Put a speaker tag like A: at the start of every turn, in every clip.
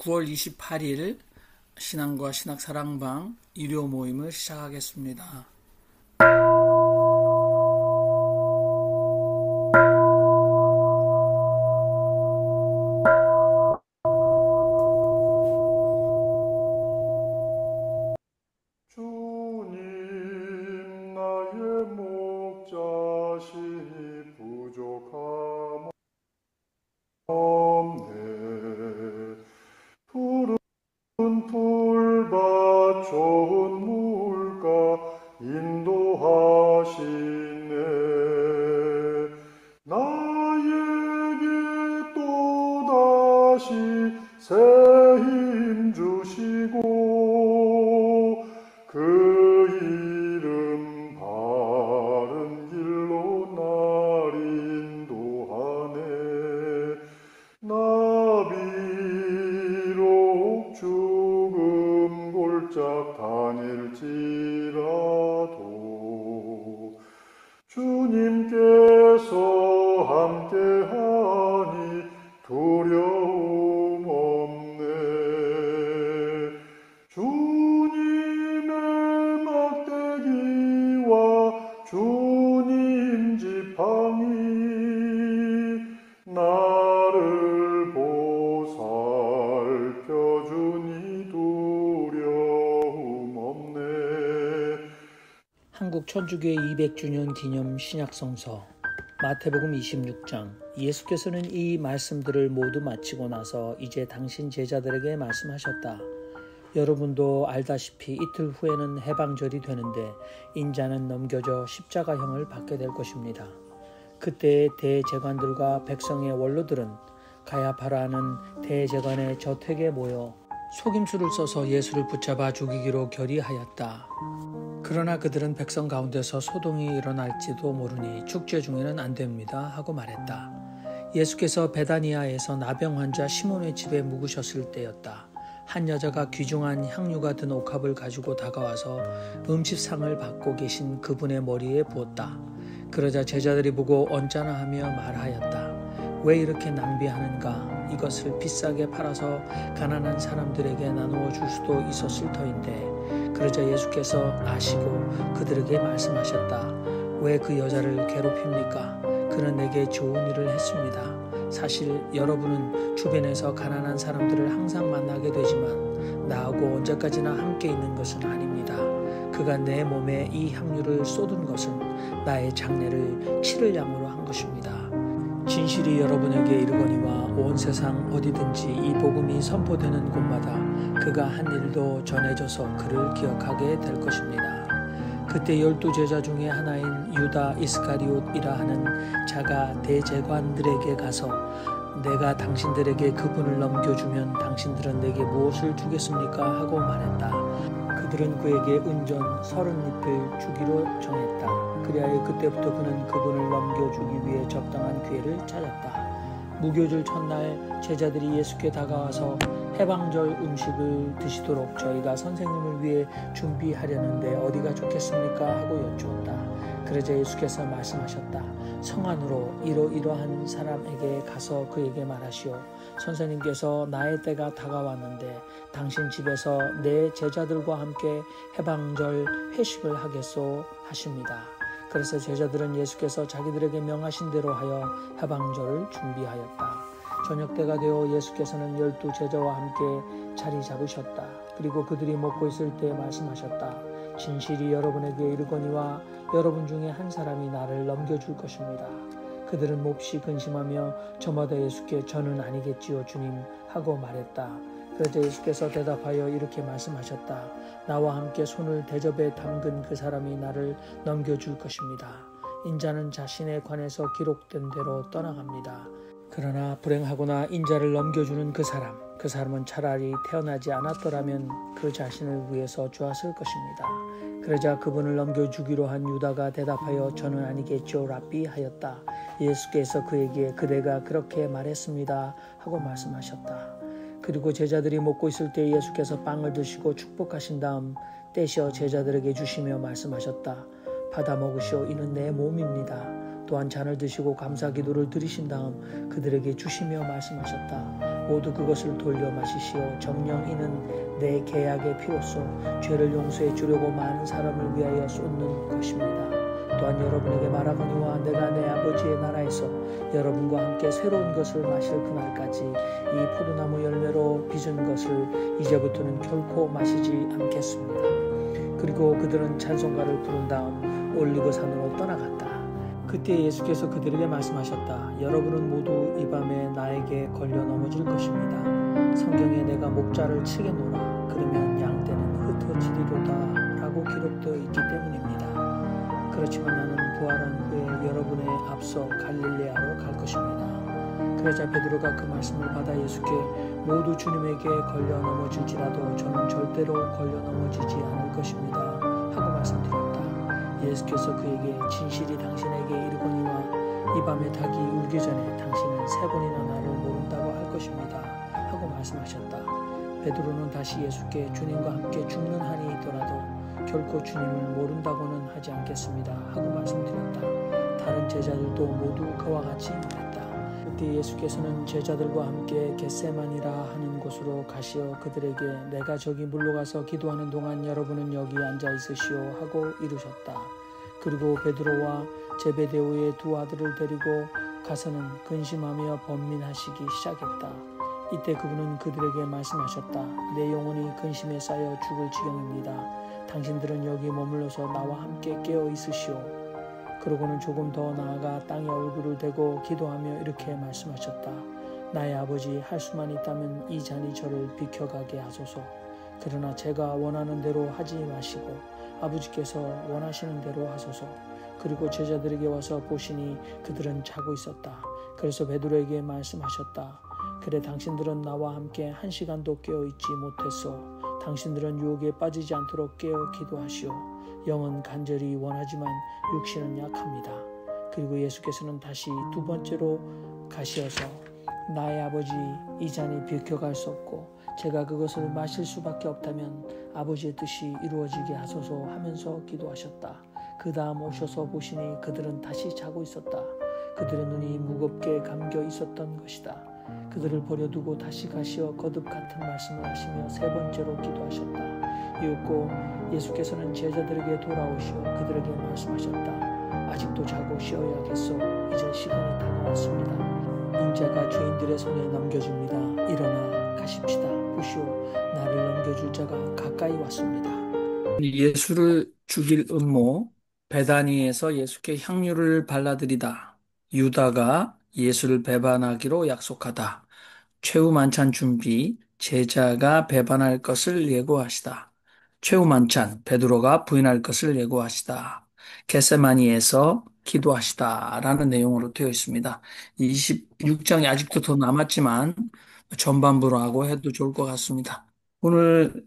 A: 9월 28일 신앙과 신학사랑방 일요 모임을 시작하겠습니다.
B: 주님 나의 목자시니 부족함 없네. 푸른 풀밭 좋은 물가 인도하시네. 나에게 또다시 새 힘 주시고 그 이름 바른 길로 날 인도하네. 나 비록 죽음 골짝 다닐지라도 주님께서 함께하니 두려움 없네. 주님의 막대기와 주님 지팡이 나를 보살펴주니 두려움 없네.
A: 한국 천주교회 200주년 기념 신약성서 마태복음 26장. 예수께서는 이 말씀들을 모두 마치고 나서 이제 당신 제자들에게 말씀하셨다. 여러분도 알다시피 이틀 후에는 해방절이 되는데 인자는 넘겨져 십자가형을 받게 될 것입니다. 그때 대제관들과 백성의 원로들은 가야파라는 대제관의 저택에 모여 속임수를 써서 예수를 붙잡아 죽이기로 결의하였다. 그러나 그들은 백성 가운데서 소동이 일어날지도 모르니 축제 중에는 안 됩니다 하고 말했다. 예수께서 베다니아에서 나병 환자 시몬의 집에 묵으셨을 때였다. 한 여자가 귀중한 향유가 든 옥합을 가지고 다가와서 음식상을 받고 계신 그분의 머리에 부었다. 그러자 제자들이 보고 언짢아 하며 말하였다. 왜 이렇게 낭비하는가? 이것을 비싸게 팔아서 가난한 사람들에게 나누어 줄 수도 있었을 터인데. 그러자 예수께서 아시고 그들에게 말씀하셨다. 왜 그 여자를 괴롭힙니까? 그는 내게 좋은 일을 했습니다. 사실 여러분은 주변에서 가난한 사람들을 항상 만나게 되지만 나하고 언제까지나 함께 있는 것은 아닙니다. 그가 내 몸에 이 향유를 쏟은 것은 나의 장례를 치를 양으로 한 것입니다. 진실이 여러분에게 이르거니와 온 세상 어디든지 이 복음이 선포되는 곳마다 그가 한 일도 전해져서 그를 기억하게 될 것입니다. 그때 12제자 중에 하나인 유다 이스카리옷이라 하는 자가 대제관들에게 가서 내가 당신들에게 그분을 넘겨주면 당신들은 내게 무엇을 주겠습니까? 하고 말했다. 그들은 그에게 은전 30잎을 주기로 정했다. 그리하여 그때부터 그는 그분을 넘겨주기 위해 적당한 기회를 찾았다. 무교절 첫날 제자들이 예수께 다가와서 해방절 음식을 드시도록 저희가 선생님을 위해 준비하려는데 어디가 좋겠습니까? 하고 여쭈었다. 그러자 예수께서 말씀하셨다. 성 안으로 이러이러한 사람에게 가서 그에게 말하시오. 선생님께서 나의 때가 다가왔는데 당신 집에서 내 제자들과 함께 해방절 회식을 하겠소 하십니다. 그래서 제자들은 예수께서 자기들에게 명하신 대로 하여 해방절을 준비하였다. 저녁 때가 되어 예수께서는 12제자와 함께 자리 잡으셨다. 그리고 그들이 먹고 있을 때 말씀하셨다. 진실이 여러분에게 이르거니와 여러분 중에 한 사람이 나를 넘겨줄 것입니다. 그들은 몹시 근심하며 저마다 예수께 저는 아니겠지요 주님 하고 말했다. 그러자 예수께서 대답하여 이렇게 말씀하셨다. 나와 함께 손을 대접에 담근 그 사람이 나를 넘겨줄 것입니다. 인자는 자신에 관해서 기록된 대로 떠나갑니다. 그러나 불행하거나 인자를 넘겨주는 그 사람은 차라리 태어나지 않았더라면 그 자신을 위해서 좋았을 것입니다. 그러자 그분을 넘겨주기로 한 유다가 대답하여 저는 아니겠죠 랍비 하였다. 예수께서 그에게 그대가 그렇게 말했습니다 하고 말씀하셨다. 그리고 제자들이 먹고 있을 때 예수께서 빵을 드시고 축복하신 다음 떼셔 제자들에게 주시며 말씀하셨다. 받아 먹으시오. 이는 내 몸입니다. 또 또한 잔을 드시고 감사 기도를 드리신 다음 그들에게 주시며 말씀하셨다. 모두 그것을 돌려 마시시오. 정녕 이는 내 계약의 피로써 죄를 용서해 주려고 많은 사람을 위하여 쏟는 것입니다. 또한 여러분에게 말하거니와 내가 내 아버지의 나라에서 여러분과 함께 새로운 것을 마실 그날까지 이 포도나무 열매로 빚은 것을 이제부터는 결코 마시지 않겠습니다. 그리고 그들은 찬송가를 부른 다음 올리브산으로 떠나갔다. 그때 예수께서 그들에게 말씀하셨다. 여러분은 모두 이 밤에 나에게 걸려 넘어질 것입니다. 성경에 내가 목자를 치게노라 그러면 양떼는 흩어지리로다 라고 기록되어 있기 때문입니다. 그렇지만 나는 부활한 후에 여러분의 앞서 갈릴레아로 갈 것입니다. 그러자 베드로가 그 말씀을 받아 예수께 모두 주님에게 걸려 넘어질지라도 저는 절대로 걸려 넘어지지 않을 것입니다 하고 말씀드렸다. 예수께서 그에게 진실이 당신에게 이르거니와 이 밤에 닭이 울기 전에 당신은 3번이나 나를 모른다고 할 것입니다 하고 말씀하셨다. 베드로는 다시 예수께 주님과 함께 죽는 한이 있더라도 결코 주님을 모른다고는 하지 않겠습니다 하고 말씀드렸다. 다른 제자들도 모두 그와 같이 말했다. 그때 예수께서는 제자들과 함께 겟세마니라 하는 곳으로 가시어 그들에게 내가 저기 물러가서 기도하는 동안 여러분은 여기 앉아 있으시오 하고 이르셨다. 그리고 베드로와 제베데오의 2 아들을 데리고 가서는 근심하며 번민하시기 시작했다. 이때 그분은 그들에게 말씀하셨다. 내 영혼이 근심에 쌓여 죽을 지경입니다. 당신들은 여기 머물러서 나와 함께 깨어 있으시오. 그러고는 조금 더 나아가 땅에 얼굴을 대고 기도하며 이렇게 말씀하셨다. 나의 아버지, 할 수만 있다면 이 잔이 저를 비켜가게 하소서. 그러나 제가 원하는 대로 하지 마시고 아버지께서 원하시는 대로 하소서. 그리고 제자들에게 와서 보시니 그들은 자고 있었다. 그래서 베드로에게 말씀하셨다. 그래 당신들은 나와 함께 1시간도 깨어있지 못했소. 당신들은 유혹에 빠지지 않도록 깨어 기도하시오. 영은 간절히 원하지만 육신은 약합니다. 그리고 예수께서는 다시 2번째로 가시어서 나의 아버지, 이 잔이 비켜갈 수 없고 제가 그것을 마실 수밖에 없다면 아버지의 뜻이 이루어지게 하소서 하면서 기도하셨다. 그 다음 오셔서 보시니 그들은 다시 자고 있었다. 그들의 눈이 무겁게 감겨 있었던 것이다. 그들을 버려두고 다시 가시어 거듭 같은 말씀을 하시며 3번째로 기도하셨다. 이윽고 예수께서는 제자들에게 돌아오시어 그들에게 말씀하셨다. 아직도 자고 쉬어야겠소. 이제 시간이 다가왔습니다. 인자가 죄인들의 손에 넘겨집니다. 일어나 가십시다. 보시오, 나를 넘겨줄 자가 가까이 왔습니다. 예수를 죽일 음모, 베다니에서 예수께 향유를 발라드리다. 유다가 예수를 배반하기로 약속하다. 최후 만찬 준비, 제자가 배반할 것을 예고하시다. 최후 만찬, 베드로가 부인할 것을 예고하시다. 겟세마니에서 기도하시다라는 내용으로 되어 있습니다. 26장이 아직도 더 남았지만 전반부로 하고 해도 좋을 것 같습니다. 오늘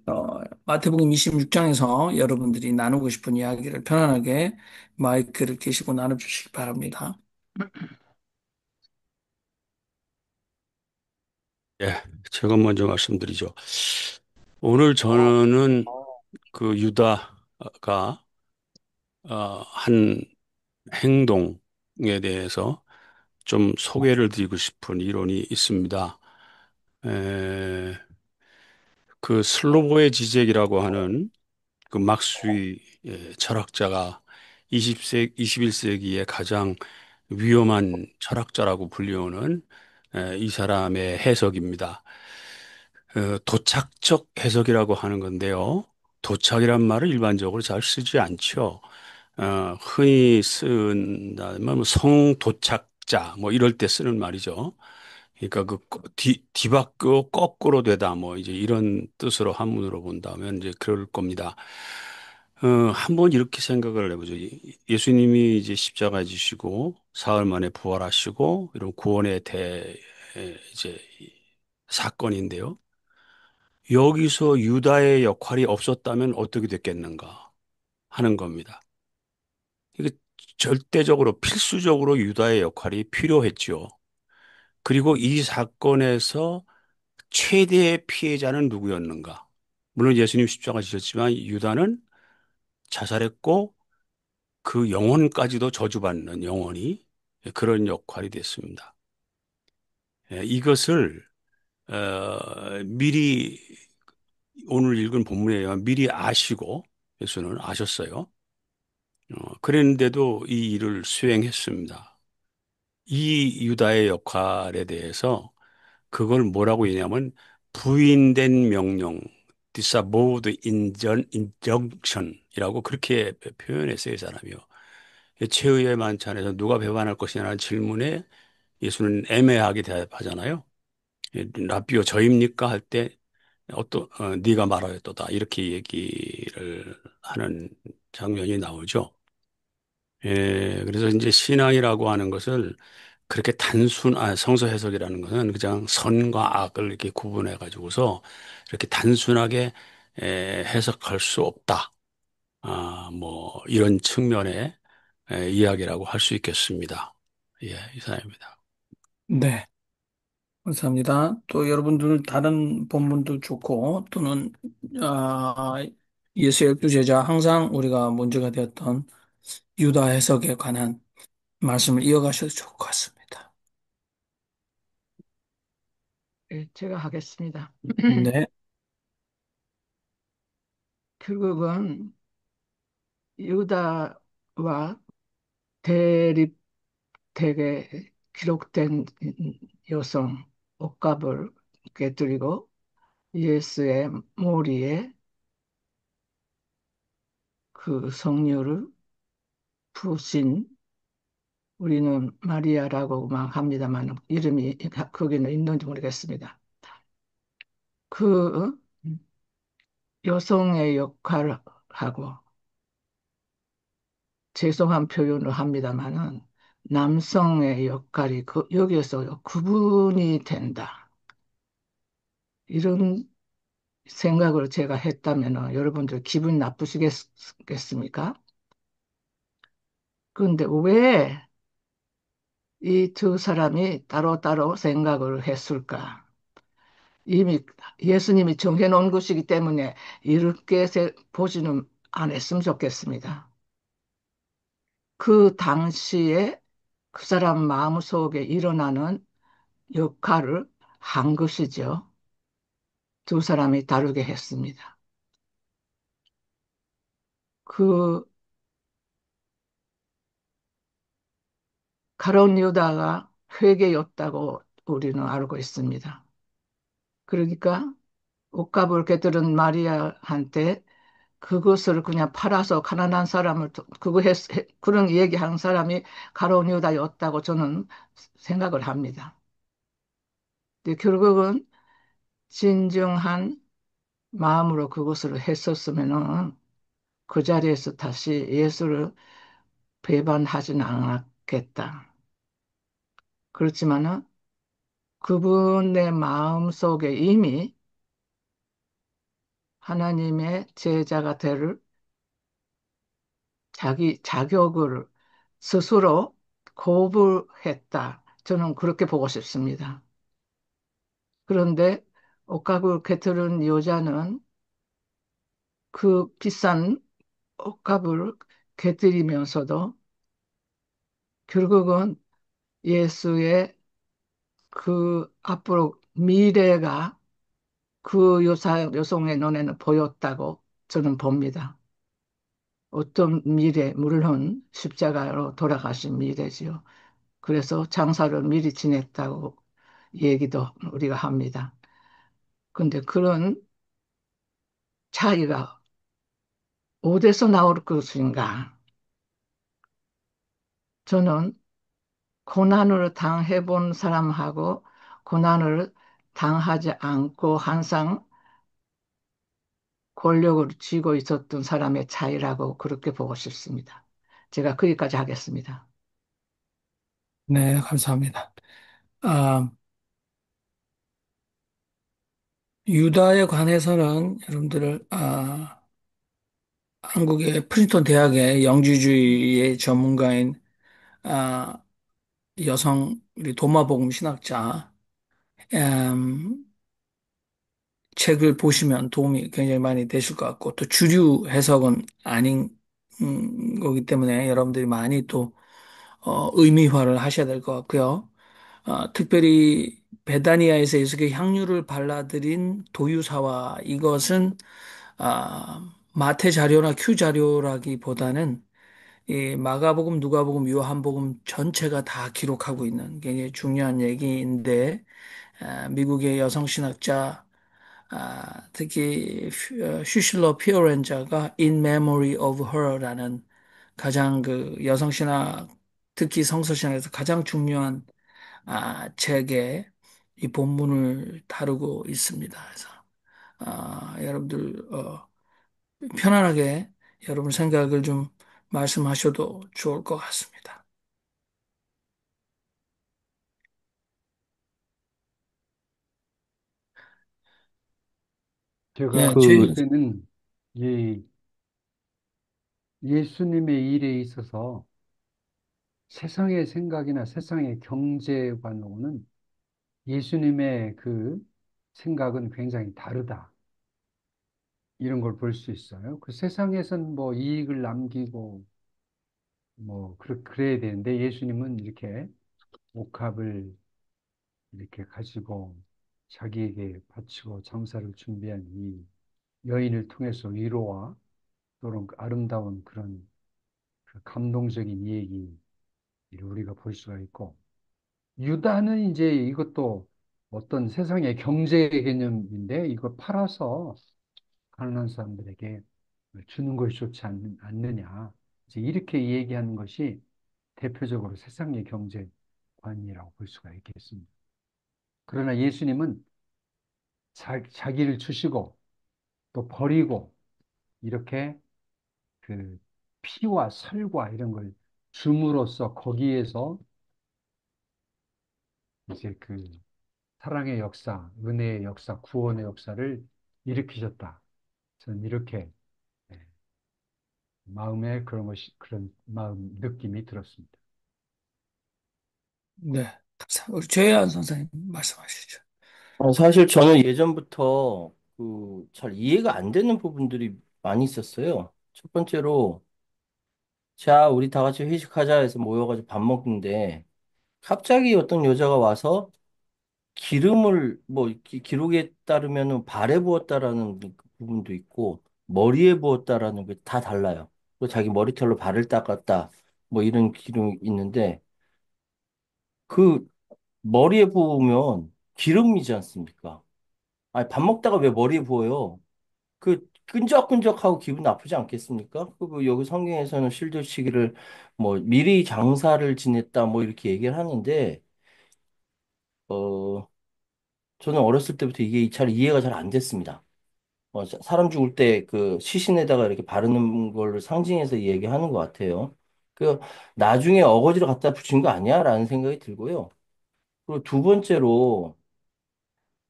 A: 마태복음 26장에서 여러분들이 나누고 싶은 이야기를 편안하게 마이크를 켜시고 나눠주시기 바랍니다.
C: 예, 제가 먼저 말씀드리죠. 오늘 저는 그 유다가 한 행동에 대해서 좀 소개를 드리고 싶은 이론이 있습니다. 에, 그 슬로보의 지적이라고 하는 그 막스위 철학자가 21세기의 가장 위험한 철학자라고 불리우는 이 사람의 해석입니다. 도착적 해석이라고 하는 건데요. 도착이란 말을 일반적으로 잘 쓰지 않죠. 흔히 쓴다면 뭐 성도착자 뭐 이럴 때 쓰는 말이죠. 그러니까 그 뒤바뀌고 거꾸로 되다 뭐 이제 이런 뜻으로 한문으로 본다면 이제 그럴 겁니다. 한번 이렇게 생각을 해보죠. 예수님이 이제 십자가 지시고 사흘 만에 부활하시고 이런 구원의 이제 사건인데요. 여기서 유다의 역할이 없었다면 어떻게 됐겠는가 하는 겁니다. 이게 절대적으로 필수적으로 유다의 역할이 필요했지요. 그리고 이 사건에서 최대의 피해자는 누구였는가? 물론 예수님 십자가 지셨지만 유다는 자살했고 그 영혼까지도 저주받는 영혼이 그런 역할이 됐습니다. 이것을 미리 오늘 읽은 본문에 의하면 미리 아시고 예수는 아셨어요. 그랬는데도 이 일을 수행했습니다. 이 유다의 역할에 대해서 그걸 뭐라고 얘기하면 부인된 명령, disavowed injunction이라고 그렇게 표현했어요, 이 사람이요. 최후의 만찬에서 누가 배반할 것이냐는 질문에 예수는 애매하게 대답하잖아요. 라비오 저입니까? 할 때 네가 말하였도다 이렇게 얘기를 하는 장면이 나오죠. 그래서 이제 신앙이라고 하는 것을 그렇게 성서 해석이라는 것은 그냥 선과 악을 이렇게 구분해 가지고서 이렇게 단순하게 해석할 수 없다. 뭐 이런 측면의 이야기라고 할 수 있겠습니다. 예, 이상입니다.
A: 네, 감사합니다. 또 여러분들 다른 본문도 좋고 또는 아, 예수 열두 제자 항상 우리가 문제가 되었던 유다 해석에 관한 말씀을 이어가셔도 좋을 것 같습니다.
D: 네, 제가 하겠습니다.
A: 네,
D: 결국은 유다와 대립되게 기록된 여성 옷값을 깨뜨리고 예수의 머리에 그 성녀를 부신 우리는 마리아라고 막 합니다만 이름이 거기는 있는지 모르겠습니다. 그 여성의 역할하고 죄송한 표현을 합니다만은 남성의 역할이 여기에서 구분이 된다. 이런 생각을 제가 했다면 여러분들 기분 나쁘시겠습니까? 그런데 왜 이 두 사람이 따로따로 생각을 했을까? 이미 예수님이 정해놓은 것이기 때문에 이렇게 보지는 않았으면 좋겠습니다. 그 당시에 그 사람 마음속에 일어나는 역할을 한 것이죠. 두 사람이 다르게 했습니다. 그 가룟 유다가 회개였다고 우리는 알고 있습니다. 그러니까 옷값을 깨뜨린 마리아한테 그것을 그냥 팔아서 가난한 사람을 그런 얘기하는 사람이 가룟 유다였다고 저는 생각을 합니다. 근데 결국은 진정한 마음으로 그것을 했었으면은 그 자리에서 다시 예수를 배반하지는 않았겠다. 그렇지만은 그분의 마음 속에 이미 하나님의 제자가 될 자기 자격을 스스로 거부했다. 저는 그렇게 보고 싶습니다. 그런데 옷값을 깨뜨린 여자는 그 비싼 옷값을 깨뜨리면서도 결국은 예수의 그 앞으로 미래가 그 여성의 눈에는 보였다고 저는 봅니다. 어떤 미래, 물론 십자가로 돌아가신 미래지요. 그래서 장사를 미리 지냈다고 얘기도 우리가 합니다. 근데 그런 차이가 어디서 나올 것인가? 저는 고난을 당해본 사람하고 고난을 당하지 않고 항상 권력을 쥐고 있었던 사람의 차이라고 그렇게 보고 싶습니다. 제가 거기까지 하겠습니다.
A: 네, 감사합니다. 아, 유다에 관해서는 여러분들, 한국의 프린스턴 대학의 영지주의의 전문가인, 아, 여성, 우리 도마복음 신학자, 음, 책을 보시면 도움이 굉장히 많이 되실 것 같고, 또 주류 해석은 아닌, 거기 때문에 여러분들이 많이 또, 의미화를 하셔야 될 것 같고요. 특별히 베다니아에서 예수께 향유를 발라드린 도유사와 이것은 마태 자료나 큐 자료라기보다는 이 마가복음, 누가복음, 요한복음 전체가 다 기록하고 있는 굉장히 중요한 얘기인데 미국의 여성 신학자 특히 슈실러 피오렌자가 In Memory of Her라는 가장 그 여성 신학 특히 성서 신학에서 가장 중요한 책에 이 본문을 다루고 있습니다. 그래서 여러분들 편안하게 여러분 생각을 좀 말씀하셔도 좋을 것 같습니다. 예,
E: 제가 볼
C: 그,
E: 때는 이 예수님의 일에 있어서 세상의 생각이나 세상의 경제관하고는 예수님의 그 생각은 굉장히 다르다. 이런 걸 볼 수 있어요. 그 세상에선 뭐 이익을 남기고 뭐 그래야 되는데 예수님은 이렇게 옥합을 이렇게 가지고 자기에게 바치고 장사를 준비한 이 여인을 통해서 위로와 또는 그 아름다운 그런 그 감동적인 이야기를 우리가 볼 수가 있고 유다는 이제 이것도 어떤 세상의 경제 개념인데 이걸 팔아서 가난한 사람들에게 주는 것이 좋지 않느냐. 이제 이렇게 얘기하는 것이 대표적으로 세상의 경제관이라고 볼 수가 있겠습니다. 그러나 예수님은 자기를 주시고 또 버리고 이렇게 그 피와 살과 이런 걸 줌으로써 거기에서 이제 그 사랑의 역사, 은혜의 역사, 구원의 역사를 일으키셨다. 저는 이렇게 예, 마음에 그런 마음 느낌이 들었습니다.
A: 네, 우리 최혜안 선생님 말씀하시죠.
F: 사실 저는 예전부터 그 잘 이해가 안 되는 부분들이 많이 있었어요. 첫 번째로, 자, 우리 다 같이 회식하자 해서 모여가지고 밥 먹는데, 갑자기 어떤 여자가 와서 기름을, 뭐, 기록에 따르면은 발에 부었다라는 그 부분도 있고, 머리에 부었다라는 게 다 달라요. 또 자기 머리털로 발을 닦았다, 뭐 이런 기록이 있는데, 그 머리에 부으면 기름이지 않습니까? 아니, 밥 먹다가 왜 머리에 부어요? 그 끈적끈적하고 기분 나쁘지 않겠습니까? 그리고 여기 성경에서는 실들치기를 뭐 미리 장사를 지냈다 뭐 이렇게 얘기를 하는데 어 저는 어렸을 때부터 이게 잘 이해가 잘 안 됐습니다. 사람 죽을 때 그 시신에다가 이렇게 바르는 걸 상징해서 얘기하는 것 같아요. 그 나중에 어거지로 갖다 붙인 거 아니야라는 생각이 들고요. 그리고 두 번째로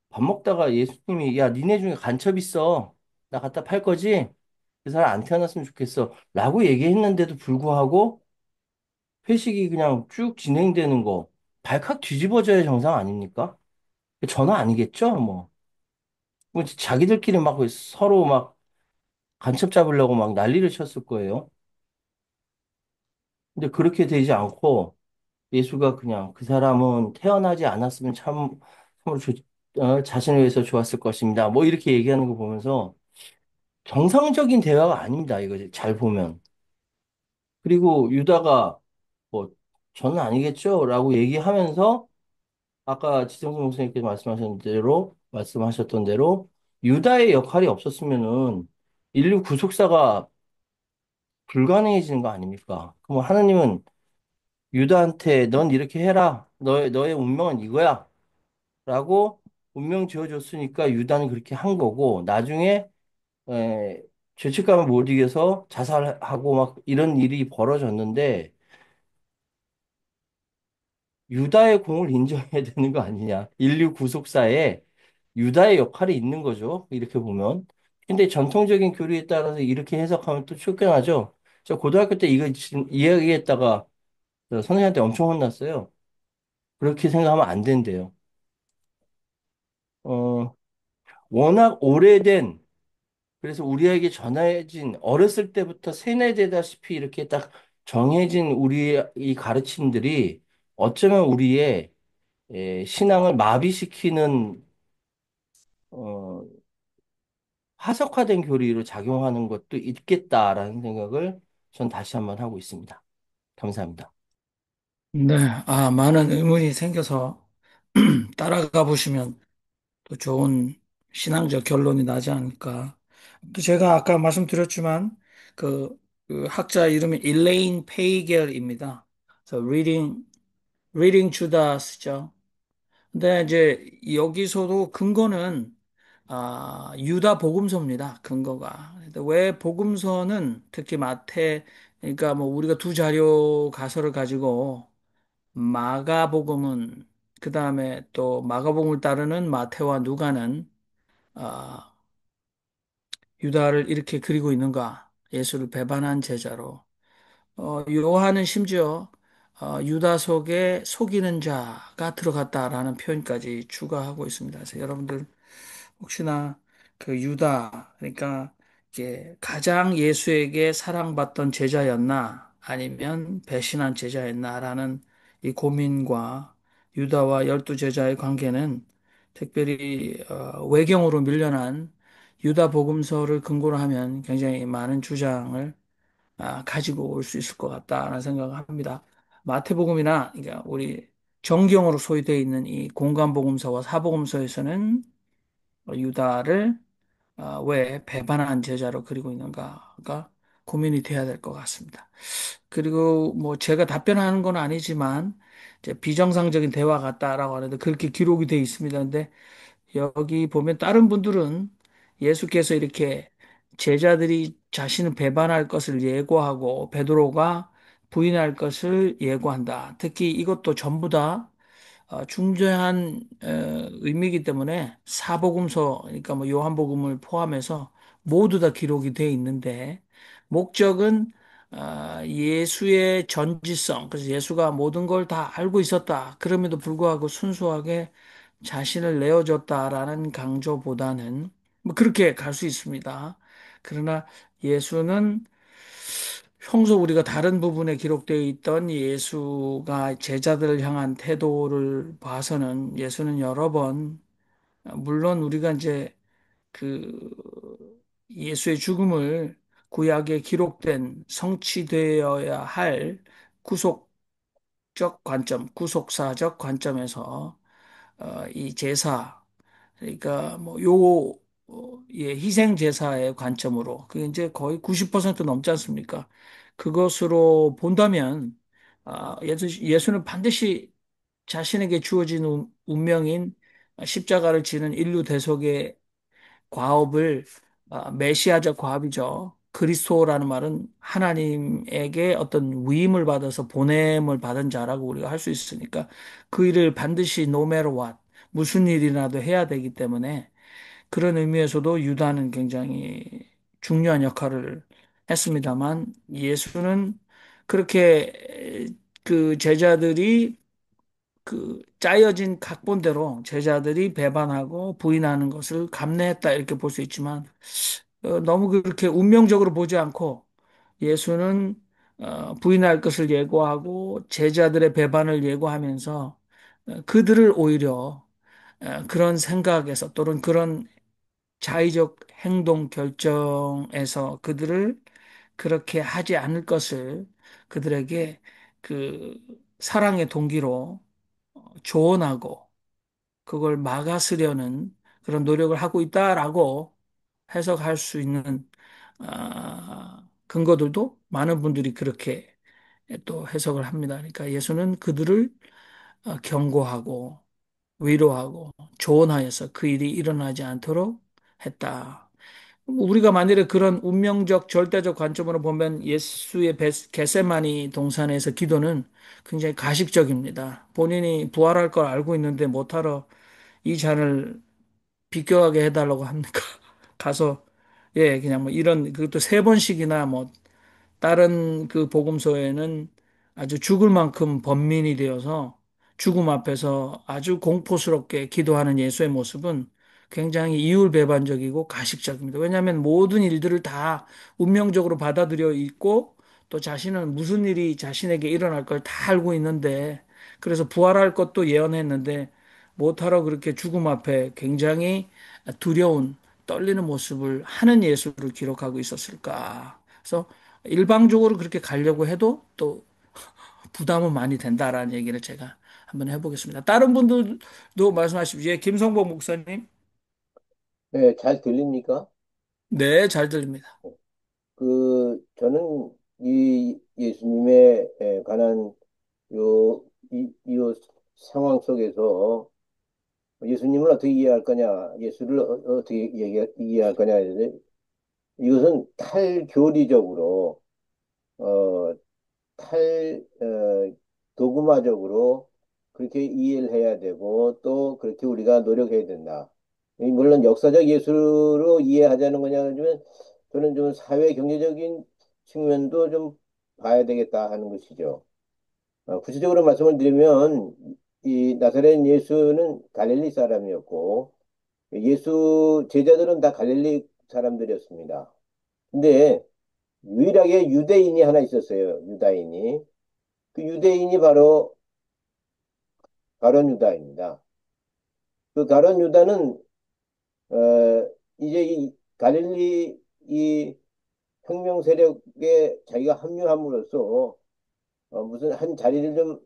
F: 밥 먹다가 예수님이 야 니네 중에 간첩 있어. 나 갖다 팔 거지? 그 사람 안 태어났으면 좋겠어. 라고 얘기했는데도 불구하고 회식이 그냥 쭉 진행되는 거 발칵 뒤집어져야 정상 아닙니까? 전화 아니겠죠? 뭐 자기들끼리 막 서로 막 간첩 잡으려고 막 난리를 쳤을 거예요. 근데 그렇게 되지 않고 예수가 그냥 그 사람은 태어나지 않았으면 참으로 자신을 위해서 좋았을 것입니다. 뭐 이렇게 얘기하는 거 보면서 정상적인 대화가 아닙니다. 이거 잘 보면. 그리고 유다가 뭐 저는 아니겠죠? 라고 얘기하면서 아까 지성수 목사님께서 말씀하셨던 대로 유다의 역할이 없었으면은 인류 구속사가 불가능해지는 거 아닙니까? 그럼 하나님은 유다한테 넌 이렇게 해라. 너의 운명은 이거야. 라고 운명 지어줬으니까 유다는 그렇게 한 거고 나중에 에, 죄책감을 못 이겨서 자살하고 막 이런 일이 벌어졌는데 유다의 공을 인정해야 되는 거 아니냐. 인류 구속사에 유다의 역할이 있는 거죠. 이렇게 보면. 근데 전통적인 교리에 따라서 이렇게 해석하면 또 쫓겨나죠. 저 고등학교 때 이거 지금 이야기했다가 저 선생님한테 엄청 혼났어요. 그렇게 생각하면 안 된대요. 어, 워낙 오래된, 그래서 우리에게 전해진 어렸을 때부터 세뇌되다시피 이렇게 딱 정해진 우리 이 가르침들이 어쩌면 우리의 신앙을 마비시키는 어, 화석화된 교리로 작용하는 것도 있겠다라는 생각을 전 다시 한번 하고 있습니다. 감사합니다.
A: 네, 많은 의문이 생겨서 따라가 보시면 또 좋은 신앙적 결론이 나지 않을까. 또 제가 아까 말씀드렸지만 그, 그 학자 이름이 일레인 페이겔입니다. 그래서 Reading Judas죠. 근데 이제 여기서도 근거는 유다 복음서입니다. 근거가. 근데 왜 복음서는 특히 마태 그러니까 뭐 우리가 두 자료 가서를 가지고 마가복음은 그다음에 또 마가복음을 따르는 마태와 누가는 아, 유다를 이렇게 그리고 있는가? 예수를 배반한 제자로. 요한은 심지어 유다 속에 속이는 자가 들어갔다라는 표현까지 추가하고 있습니다. 그래서 여러분들 혹시나 그 유다, 그러니까 이게 가장 예수에게 사랑받던 제자였나 아니면 배신한 제자였나라는 이 고민과 유다와 열두 제자의 관계는 특별히 외경으로 밀려난 유다 복음서를 근거로 하면 굉장히 많은 주장을 가지고 올 수 있을 것 같다라는 생각을 합니다. 마태복음이나 그러니까 우리 정경으로 소유되어 있는 이 공간복음서와 사복음서에서는 유다를 왜 배반한 제자로 그리고 있는가가 고민이 돼야 될 것 같습니다. 그리고 뭐 제가 답변하는 건 아니지만 이제 비정상적인 대화 같다라고 하는데 그렇게 기록이 되어 있습니다. 근데 여기 보면 다른 분들은 예수께서 이렇게 제자들이 자신을 배반할 것을 예고하고 베드로가 부인할 것을 예고한다. 특히 이것도 전부 다 중요한 의미이기 때문에 사복음서, 그러니까 뭐 요한복음을 포함해서 모두 다 기록이 돼 있는데 목적은 예수의 전지성, 그래서 예수가 모든 걸 다 알고 있었다. 그럼에도 불구하고 순수하게 자신을 내어줬다라는 강조보다는 뭐 그렇게 갈 수 있습니다. 그러나 예수는 평소 우리가 다른 부분에 기록되어 있던 예수가 제자들을 향한 태도를 봐서는 예수는 여러 번, 물론 우리가 이제 그 예수의 죽음을 구약에 기록된 성취되어야 할 구속적 관점, 구속사적 관점에서 이 제사, 그러니까 뭐 예, 희생 제사의 관점으로 그게 이제 거의 90% 넘지 않습니까? 그것으로 본다면 예수는 반드시 자신에게 주어진 운명인 십자가를 지는 인류 대속의 과업을 메시아적 과업이죠. 그리스도라는 말은 하나님에게 어떤 위임을 받아서 보냄을 받은 자라고 우리가 할 수 있으니까 그 일을 반드시 no matter what 무슨 일이라도 해야 되기 때문에 그런 의미에서도 유다는 굉장히 중요한 역할을 했습니다만 예수는 그렇게 그 제자들이 그 짜여진 각본대로 제자들이 배반하고 부인하는 것을 감내했다 이렇게 볼 수 있지만 너무 그렇게 운명적으로 보지 않고 예수는 부인할 것을 예고하고 제자들의 배반을 예고하면서 그들을 오히려 그런 생각에서 또는 그런 자의적 행동 결정에서 그들을 그렇게 하지 않을 것을 그들에게 그 사랑의 동기로 조언하고 그걸 막아서려는 그런 노력을 하고 있다라고 해석할 수 있는 근거들도 많은 분들이 그렇게 또 해석을 합니다. 그러니까 예수는 그들을 경고하고 위로하고 조언하여서 그 일이 일어나지 않도록 했다. 우리가 만일에 그런 운명적 절대적 관점으로 보면 예수의 겟세마니 동산에서 기도는 굉장히 가식적입니다. 본인이 부활할 걸 알고 있는데 못하러 이 잔을 비껴가게 해달라고 합니까? 가서 예 그냥 뭐 이런 그것도 세 번씩이나 뭐 다른 그 복음서에는 아주 죽을 만큼 번민이 되어서 죽음 앞에서 아주 공포스럽게 기도하는 예수의 모습은 굉장히 이율배반적이고 가식적입니다. 왜냐하면 모든 일들을 다 운명적으로 받아들여 있고 또 자신은 무슨 일이 자신에게 일어날 걸 다 알고 있는데 그래서 부활할 것도 예언했는데 못하러 그렇게 죽음 앞에 굉장히 두려운 떨리는 모습을 하는 예수를 기록하고 있었을까. 그래서 일방적으로 그렇게 가려고 해도 또 부담은 많이 된다라는 얘기를 제가 한번 해보겠습니다. 다른 분들도 말씀하십시오. 예, 김성복 목사님.
G: 네, 잘 들립니까?
A: 네, 잘 들립니다.
G: 저는 이 예수님에 관한 이 상황 속에서 예수님을 어떻게 이해할 거냐, 예수를 떻게 이해할 거냐, 이것은 탈교리적으로, 어, 도구마적으로 그렇게 이해를 해야 되고 또 그렇게 우리가 노력해야 된다. 물론 역사적 예술로 이해하자는 거냐 하면 저는 좀 사회 경제적인 측면도 좀 봐야 되겠다 하는 것이죠. 구체적으로 말씀을 드리면 이 나사렛 예수는 갈릴리 사람이었고 예수 제자들은 다 갈릴리 사람들이었습니다. 근데 유일하게 유대인이 하나 있었어요. 유다인이. 그 유대인이 바로 가룟 유다입니다. 그 가룟 유다는 이제 이 갈릴리 이 혁명 세력에 자기가 합류함으로써 무슨 한 자리를 좀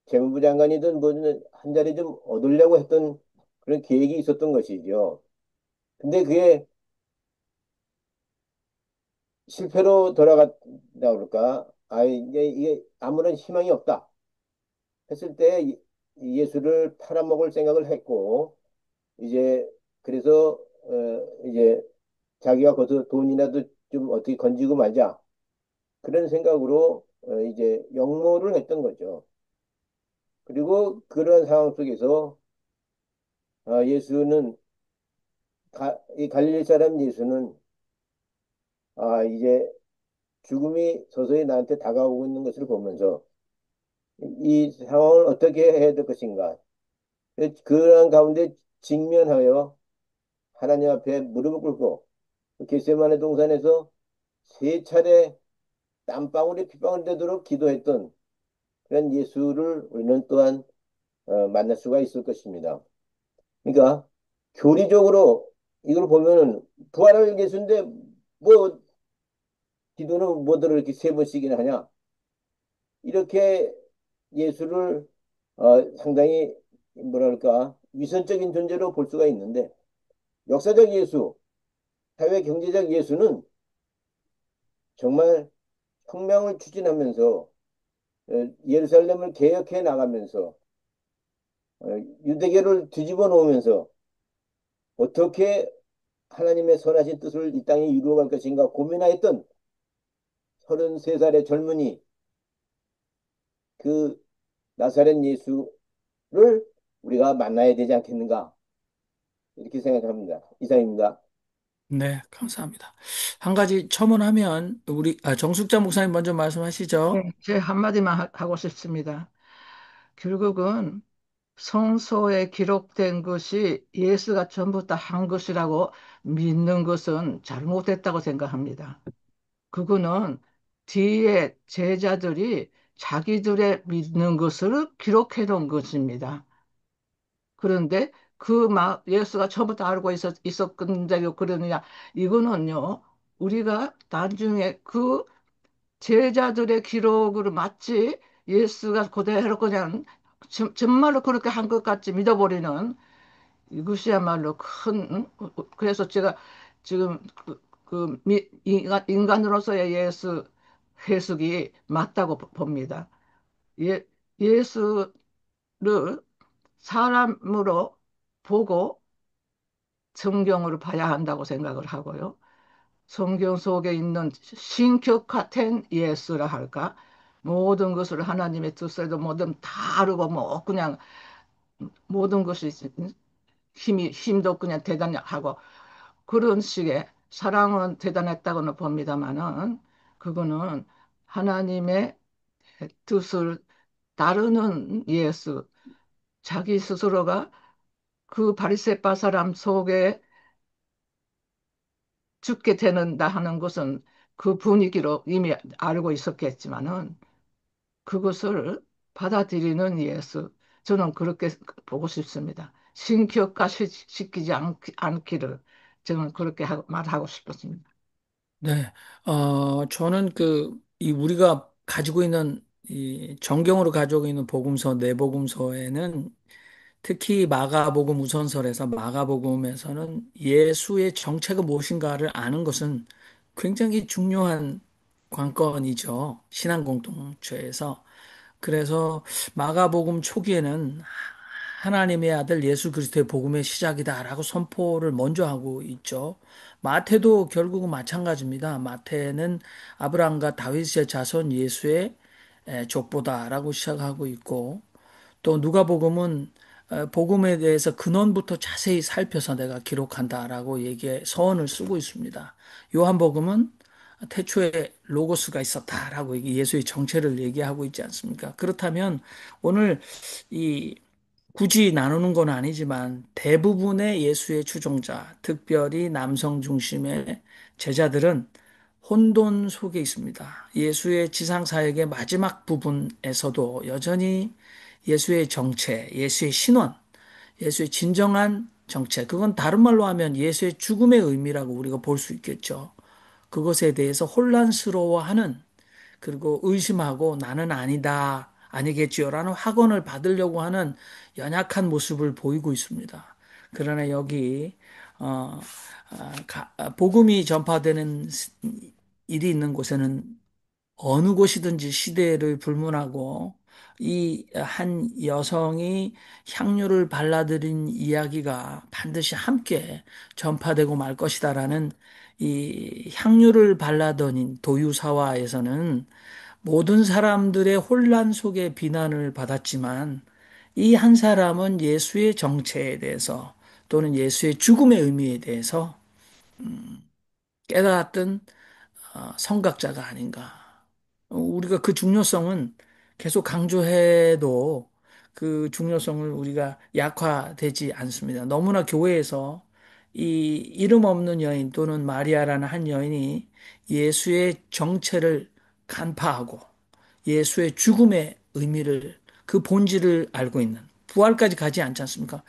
G: 재무부 장관이든 뭐든 한 자리 좀 얻으려고 했던 그런 계획이 있었던 것이죠. 근데 그게 실패로 돌아갔다 그럴까? 이게 아무런 희망이 없다 했을 때 예수를 팔아먹을 생각을 했고 이제 그래서 이제 자기가 거기서 돈이라도 좀 어떻게 건지고 말자 그런 생각으로 이제 역모를 했던 거죠. 그리고 그런 상황 속에서 예수는 이 갈릴리 사람 예수는 이제 죽음이 서서히 나한테 다가오고 있는 것을 보면서 이 상황을 어떻게 해야 될 것인가 그런 가운데 직면하여 하나님 앞에 무릎을 꿇고 겟세마네 동산에서 세 차례 땀방울이 핏방울 되도록 기도했던 그런 예수를 우리는 또한 만날 수가 있을 것입니다. 그러니까 교리적으로 이걸 보면은 부활할 예수인데 뭐 기도는 뭐들을 이렇게 세 번씩이나 하냐 이렇게 예수를 상당히 뭐랄까 위선적인 존재로 볼 수가 있는데 역사적 예수, 사회 경제적 예수는 정말 혁명을 추진하면서 예루살렘을 개혁해 나가면서 어, 유대교를 뒤집어 놓으면서 어떻게 하나님의 선하신 뜻을 이 땅에 이루어갈 것인가 고민하였던 33살의 젊은이 그 나사렛 예수를 우리가 만나야 되지 않겠는가 이렇게 생각합니다. 이상입니다.
A: 네, 감사합니다. 한 가지 첨언하면 우리 정숙자 목사님 먼저 말씀하시죠.
D: 네, 제 한마디만 하고 싶습니다. 결국은 성서에 기록된 것이 예수가 전부 다 한 것이라고 믿는 것은 잘못됐다고 생각합니다. 그거는 뒤에 제자들이 자기들의 믿는 것을 기록해 놓은 것입니다. 그런데 예수가 처음부터 알고 있었는데요. 그러느냐. 이거는요, 우리가 나중에 그 제자들의 기록으로 마치 예수가 그대로 그냥 정말로 그렇게 한 것 같이 믿어버리는 이것이야말로 그래서 제가 지금 인간으로서의 예수 해석이 맞다고 봅니다. 예, 예수를 사람으로 보고 성경으로 봐야 한다고 생각을 하고요. 성경 속에 있는 신격화된 예수라 할까? 모든 것을 하나님의 뜻에도 뭐든 다 아르고 뭐 그냥 모든 것이 힘도 그냥 대단하고 그런 식의 사랑은 대단했다고는 봅니다만은 그거는 하나님의 뜻을 따르는 예수, 자기 스스로가 그 바리새파 사람 속에 죽게 되는다 하는 것은 그 분위기로 이미 알고 있었겠지만은 그것을 받아들이는 예수, 저는 그렇게 보고 싶습니다. 신격화시키지 않기를 저는 그렇게 말하고 싶었습니다.
A: 네, 저는 우리가 가지고 있는, 이 정경으로 가지고 있는 복음서, 네 복음서에는 특히 마가복음 우선설에서 마가복음에서는 예수의 정체가 무엇인가를 아는 것은 굉장히 중요한 관건이죠. 신앙 공동체에서. 그래서 마가복음 초기에는 하나님의 아들 예수 그리스도의 복음의 시작이다라고 선포를 먼저 하고 있죠. 마태도 결국은 마찬가지입니다. 마태는 아브라함과 다윗의 자손 예수의 족보다라고 시작하고 있고, 또 누가복음은 복음에 대해서 근원부터 자세히 살펴서 내가 기록한다라고 서언을 쓰고 있습니다. 요한복음은 태초에 로고스가 있었다라고 예수의 정체를 얘기하고 있지 않습니까? 그렇다면 오늘 이 굳이 나누는 건 아니지만 대부분의 예수의 추종자, 특별히 남성 중심의 제자들은 혼돈 속에 있습니다. 예수의 지상 사역의 마지막 부분에서도 여전히 예수의 정체, 예수의 신원, 예수의 진정한 정체, 그건 다른 말로 하면 예수의 죽음의 의미라고 우리가 볼 수 있겠죠. 그것에 대해서 혼란스러워하는, 그리고 의심하고 나는 아니다, 아니겠지요라는 확언을 받으려고 하는 연약한 모습을 보이고 있습니다. 그러나 여기 복음이 전파되는 일이 있는 곳에는 어느 곳이든지 시대를 불문하고 이 한 여성이 향유를 발라드린 이야기가 반드시 함께 전파되고 말 것이다라는 이 향유를 발라드린 도유사화에서는 모든 사람들의 혼란 속에 비난을 받았지만 이 한 사람은 예수의 정체에 대해서 또는 예수의 죽음의 의미에 대해서 깨달았던 성각자가 아닌가. 우리가 그 중요성은 계속 강조해도 그 중요성을 우리가 약화되지 않습니다. 너무나 교회에서 이 이름 없는 여인 또는 마리아라는 한 여인이 예수의 정체를 간파하고 예수의 죽음의 의미를, 그 본질을 알고 있는, 부활까지 가지 않지 않습니까?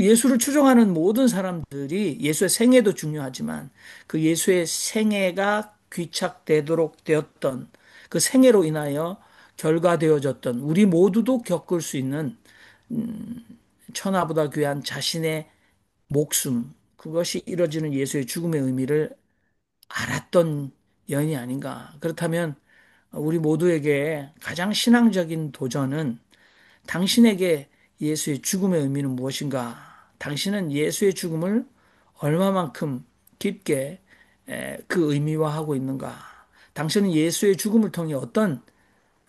A: 예수를 추종하는 모든 사람들이 예수의 생애도 중요하지만 그 예수의 생애가 귀착되도록 되었던 그 생애로 인하여 결과되어졌던 우리 모두도 겪을 수 있는 천하보다 귀한 자신의 목숨, 그것이 이뤄지는 예수의 죽음의 의미를 알았던 여인이 아닌가. 그렇다면 우리 모두에게 가장 신앙적인 도전은 당신에게 예수의 죽음의 의미는 무엇인가? 당신은 예수의 죽음을 얼마만큼 깊게 그 의미화하고 있는가? 당신은 예수의 죽음을 통해 어떤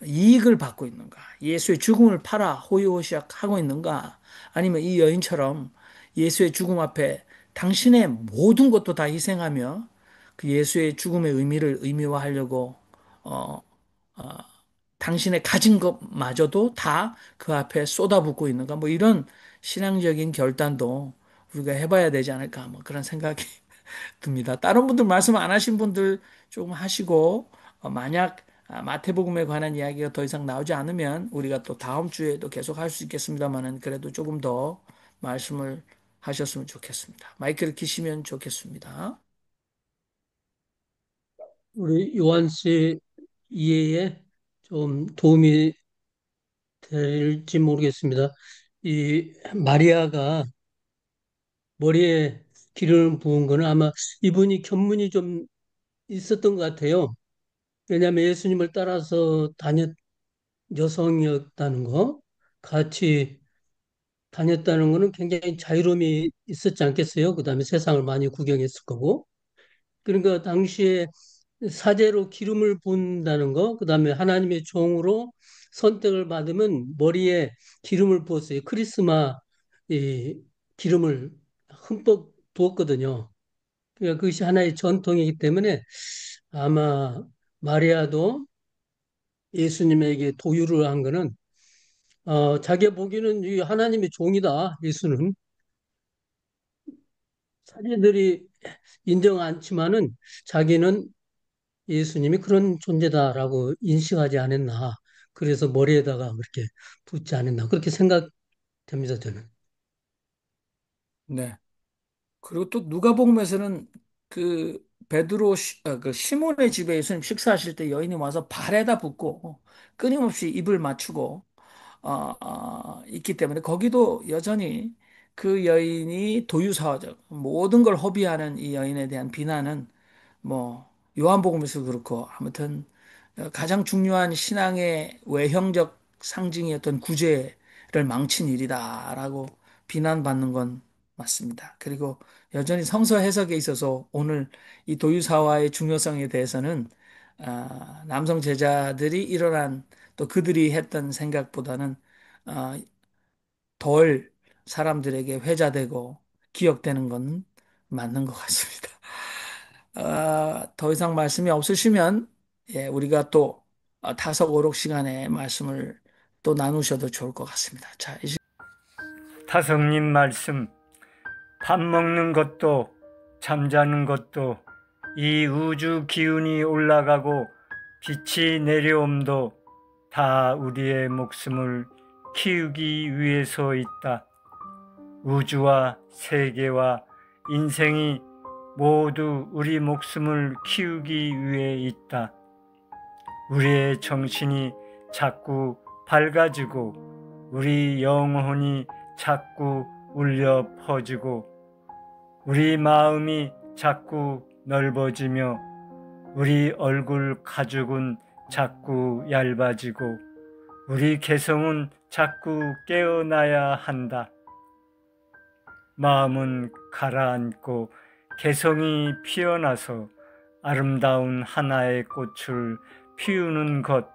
A: 이익을 받고 있는가? 예수의 죽음을 팔아 호의호식 하고 있는가? 아니면 이 여인처럼 예수의 죽음 앞에 당신의 모든 것도 다 희생하며 그 예수의 죽음의 의미를 의미화하려고 어, 당신의 가진 것마저도 다 그 앞에 쏟아붓고 있는가? 뭐 이런 신앙적인 결단도 우리가 해봐야 되지 않을까? 뭐 그런 생각이 듭니다. 다른 분들 말씀 안 하신 분들 조금 하시고 만약 마태복음에 관한 이야기가 더 이상 나오지 않으면 우리가 또 다음 주에도 계속 할 수 있겠습니다만은 그래도 조금 더 말씀을 하셨으면 좋겠습니다. 마이크를 키시면 좋겠습니다.
H: 우리 요한 씨 이해에 좀 도움이 될지 모르겠습니다. 이 마리아가 머리에 기름을 부은 거는 아마 이분이 견문이 좀 있었던 것 같아요. 왜냐하면 예수님을 따라서 다녔 여성이었다는 거, 같이 다녔다는 거는 굉장히 자유로움이 있었지 않겠어요? 그다음에 세상을 많이 구경했을 거고. 그러니까 당시에 사제로 기름을 붓는다는 거, 그다음에 하나님의 종으로 선택을 받으면 머리에 기름을 부었어요. 크리스마 이 기름을 흠뻑 부었거든요. 그러니까 그것이 하나의 전통이기 때문에 아마 마리아도 예수님에게 도유를 한 거는 자기가 보기에는 이 하나님의 종이다. 예수는 사제들이 인정 않지만은 자기는 예수님이 그런 존재다라고 인식하지 않았나. 그래서 머리에다가 그렇게 붙지 않았나. 그렇게 생각됩니다, 저는.
A: 네. 그리고 또 누가복음에서는 그 그 시몬의 집에 예수님 식사하실 때 여인이 와서 발에다 붓고 끊임없이 입을 맞추고 있기 때문에 거기도 여전히 그 여인이 도유사화적 모든 걸 허비하는 이 여인에 대한 비난은 뭐 요한복음에서 그렇고 아무튼 가장 중요한 신앙의 외형적 상징이었던 구제를 망친 일이다라고 비난받는 건 맞습니다. 그리고 여전히 성서 해석에 있어서 오늘 이 도유사화의 중요성에 대해서는 남성 제자들이 일어난 또 그들이 했던 생각보다는 아, 덜 사람들에게 회자되고 기억되는 건 맞는 것 같습니다. 더 이상 말씀이 없으시면 예, 우리가 또 다섯 오록 시간에 말씀을 또 나누셔도 좋을 것 같습니다. 자,
I: 타성님 말씀, 밥 먹는 것도 잠자는 것도 이 우주 기운이 올라가고 빛이 내려옴도 다 우리의 목숨을 키우기 위해서 있다. 우주와 세계와 인생이 모두 우리 목숨을 키우기 위해 있다. 우리의 정신이 자꾸 밝아지고 우리 영혼이 자꾸 울려 퍼지고 우리 마음이 자꾸 넓어지며 우리 얼굴 가죽은 자꾸 얇아지고 우리 개성은 자꾸 깨어나야 한다. 마음은 가라앉고 개성이 피어나서 아름다운 하나의 꽃을 피우는 것,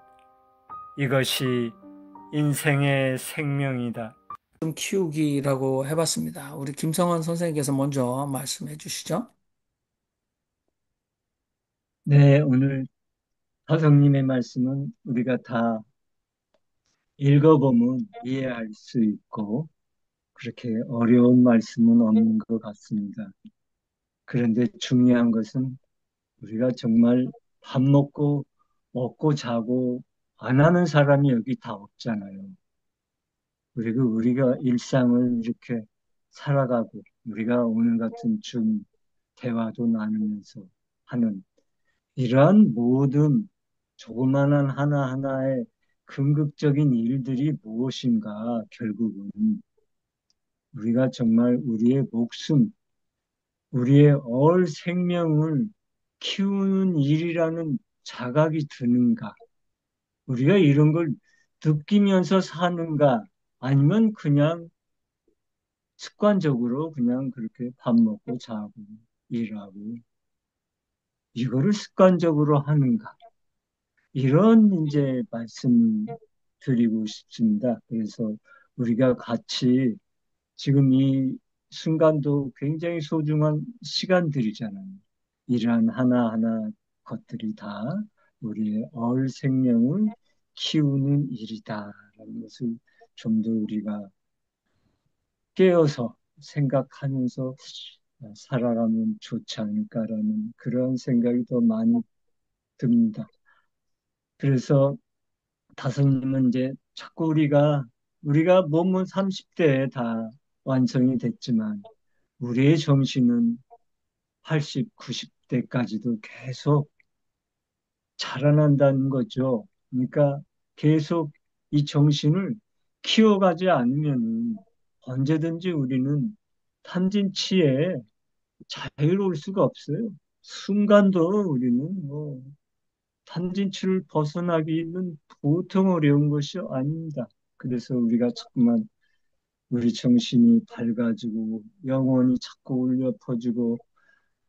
I: 이것이 인생의 생명이다.
A: 키우기라고 해봤습니다. 우리 김성원 선생님께서 먼저 말씀해 주시죠.
J: 네, 오늘 화성님의 말씀은 우리가 다 읽어보면 이해할 수 있고 그렇게 어려운 말씀은 없는 것 같습니다. 그런데 중요한 것은 우리가 정말 밥 먹고 자고 안 하는 사람이 여기 다 없잖아요. 그리고 우리가 일상을 이렇게 살아가고 우리가 오늘 같은 줌 대화도 나누면서 하는 이러한 모든 조그마한 하나하나의 긍극적인 일들이 무엇인가 결국은 우리가 정말 우리의 목숨, 우리의 얼 생명을 키우는 일이라는 자각이 드는가? 우리가 이런 걸 느끼면서 사는가? 아니면 그냥 습관적으로 그냥 그렇게 밥 먹고 자고 일하고 이거를 습관적으로 하는가? 이런 이제 말씀 드리고 싶습니다. 그래서 우리가 같이 지금 이 순간도 굉장히 소중한 시간들이잖아요. 이러한 하나하나 것들이 다 우리의 얼 생명을 키우는 일이다라는 것을 좀 더 우리가 깨어서 생각하면서 살아가면 좋지 않을까라는 그런 생각이 더 많이 듭니다. 그래서 다섯님은 이제 자꾸 우리가 몸은 30대에 다 완성이 됐지만 우리의 정신은 80, 90대까지도 계속 자라난다는 거죠. 그러니까 계속 이 정신을 키워가지 않으면 언제든지 우리는 탐진치에 자유로울 수가 없어요. 순간도 우리는 뭐 탐진치를 벗어나기는 보통 어려운 것이 아닙니다. 그래서 우리가 자꾸만 우리 정신이 밝아지고 영혼이 자꾸 울려 퍼지고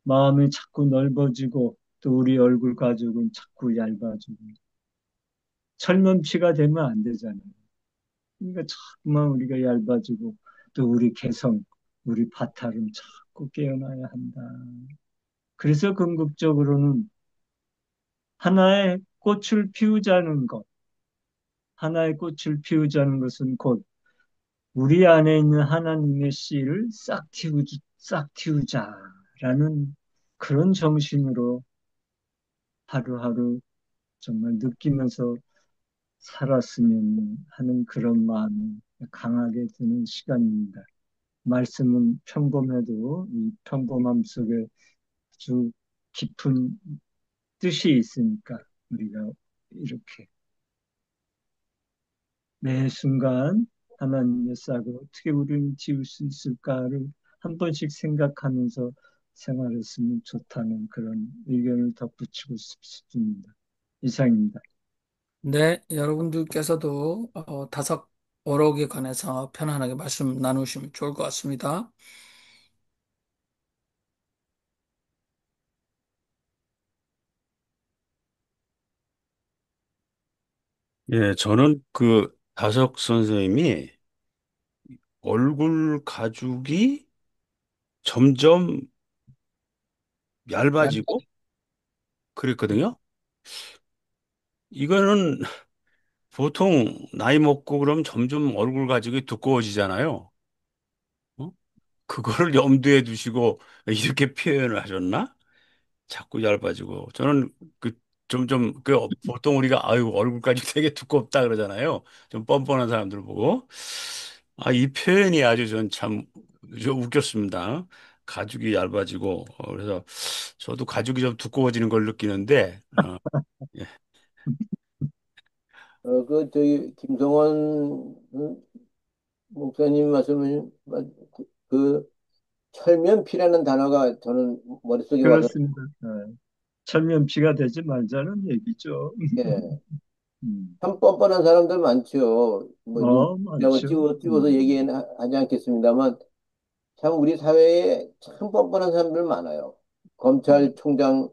J: 마음이 자꾸 넓어지고 또 우리 얼굴 가죽은 자꾸 얇아지고 철면피가 되면 안 되잖아요. 그러니까 자꾸만 우리가 얇아지고 또 우리 개성, 우리 바탈은 자꾸 깨어나야 한다. 그래서 궁극적으로는 하나의 꽃을 피우자는 것, 하나의 꽃을 피우자는 것은 곧 우리 안에 있는 하나님의 씨를 싹 틔우자라는 그런 정신으로 하루하루 정말 느끼면서 살았으면 하는 그런 마음이 강하게 드는 시간입니다. 말씀은 평범해도 이 평범함 속에 아주 깊은 뜻이 있으니까 우리가 이렇게 매 순간 하나님의 싹을 어떻게 우리는 지을 수 있을까를 한 번씩 생각하면서 생활했으면 좋다는 그런 의견을 덧붙이고 싶습니다. 이상입니다.
A: 네, 여러분들께서도 다섯 어록에 관해서 편안하게 말씀 나누시면 좋을 것 같습니다.
C: 예, 저는 그 다석 선생님이 얼굴 가죽이 점점 얇아지고 그랬거든요. 이거는 보통 나이 먹고 그러면 점점 얼굴 가죽이 두꺼워지잖아요. 어? 그거를 염두에 두시고 이렇게 표현을 하셨나? 자꾸 얇아지고. 저는 그 점점 그 보통 우리가 아유 얼굴까지 되게 두껍다 그러잖아요. 좀 뻔뻔한 사람들 보고. 아, 이 표현이 아주 전 참 웃겼습니다. 가죽이 얇아지고 그래서 저도 가죽이 좀 두꺼워지는 걸 느끼는데 예.
G: 저기, 김성원 목사님 말씀은, 그, 철면피라는 단어가 저는 머릿속에 와서,
J: 그렇습니다. 철면피가 되지 말자는 얘기죠.
G: 예.
J: 음.
G: 참 뻔뻔한 사람들 많죠. 뭐, 누구
J: 많죠.
G: 찝어서 얘기는 하지 않겠습니다만, 참 우리 사회에 참 뻔뻔한 사람들 많아요. 검찰총장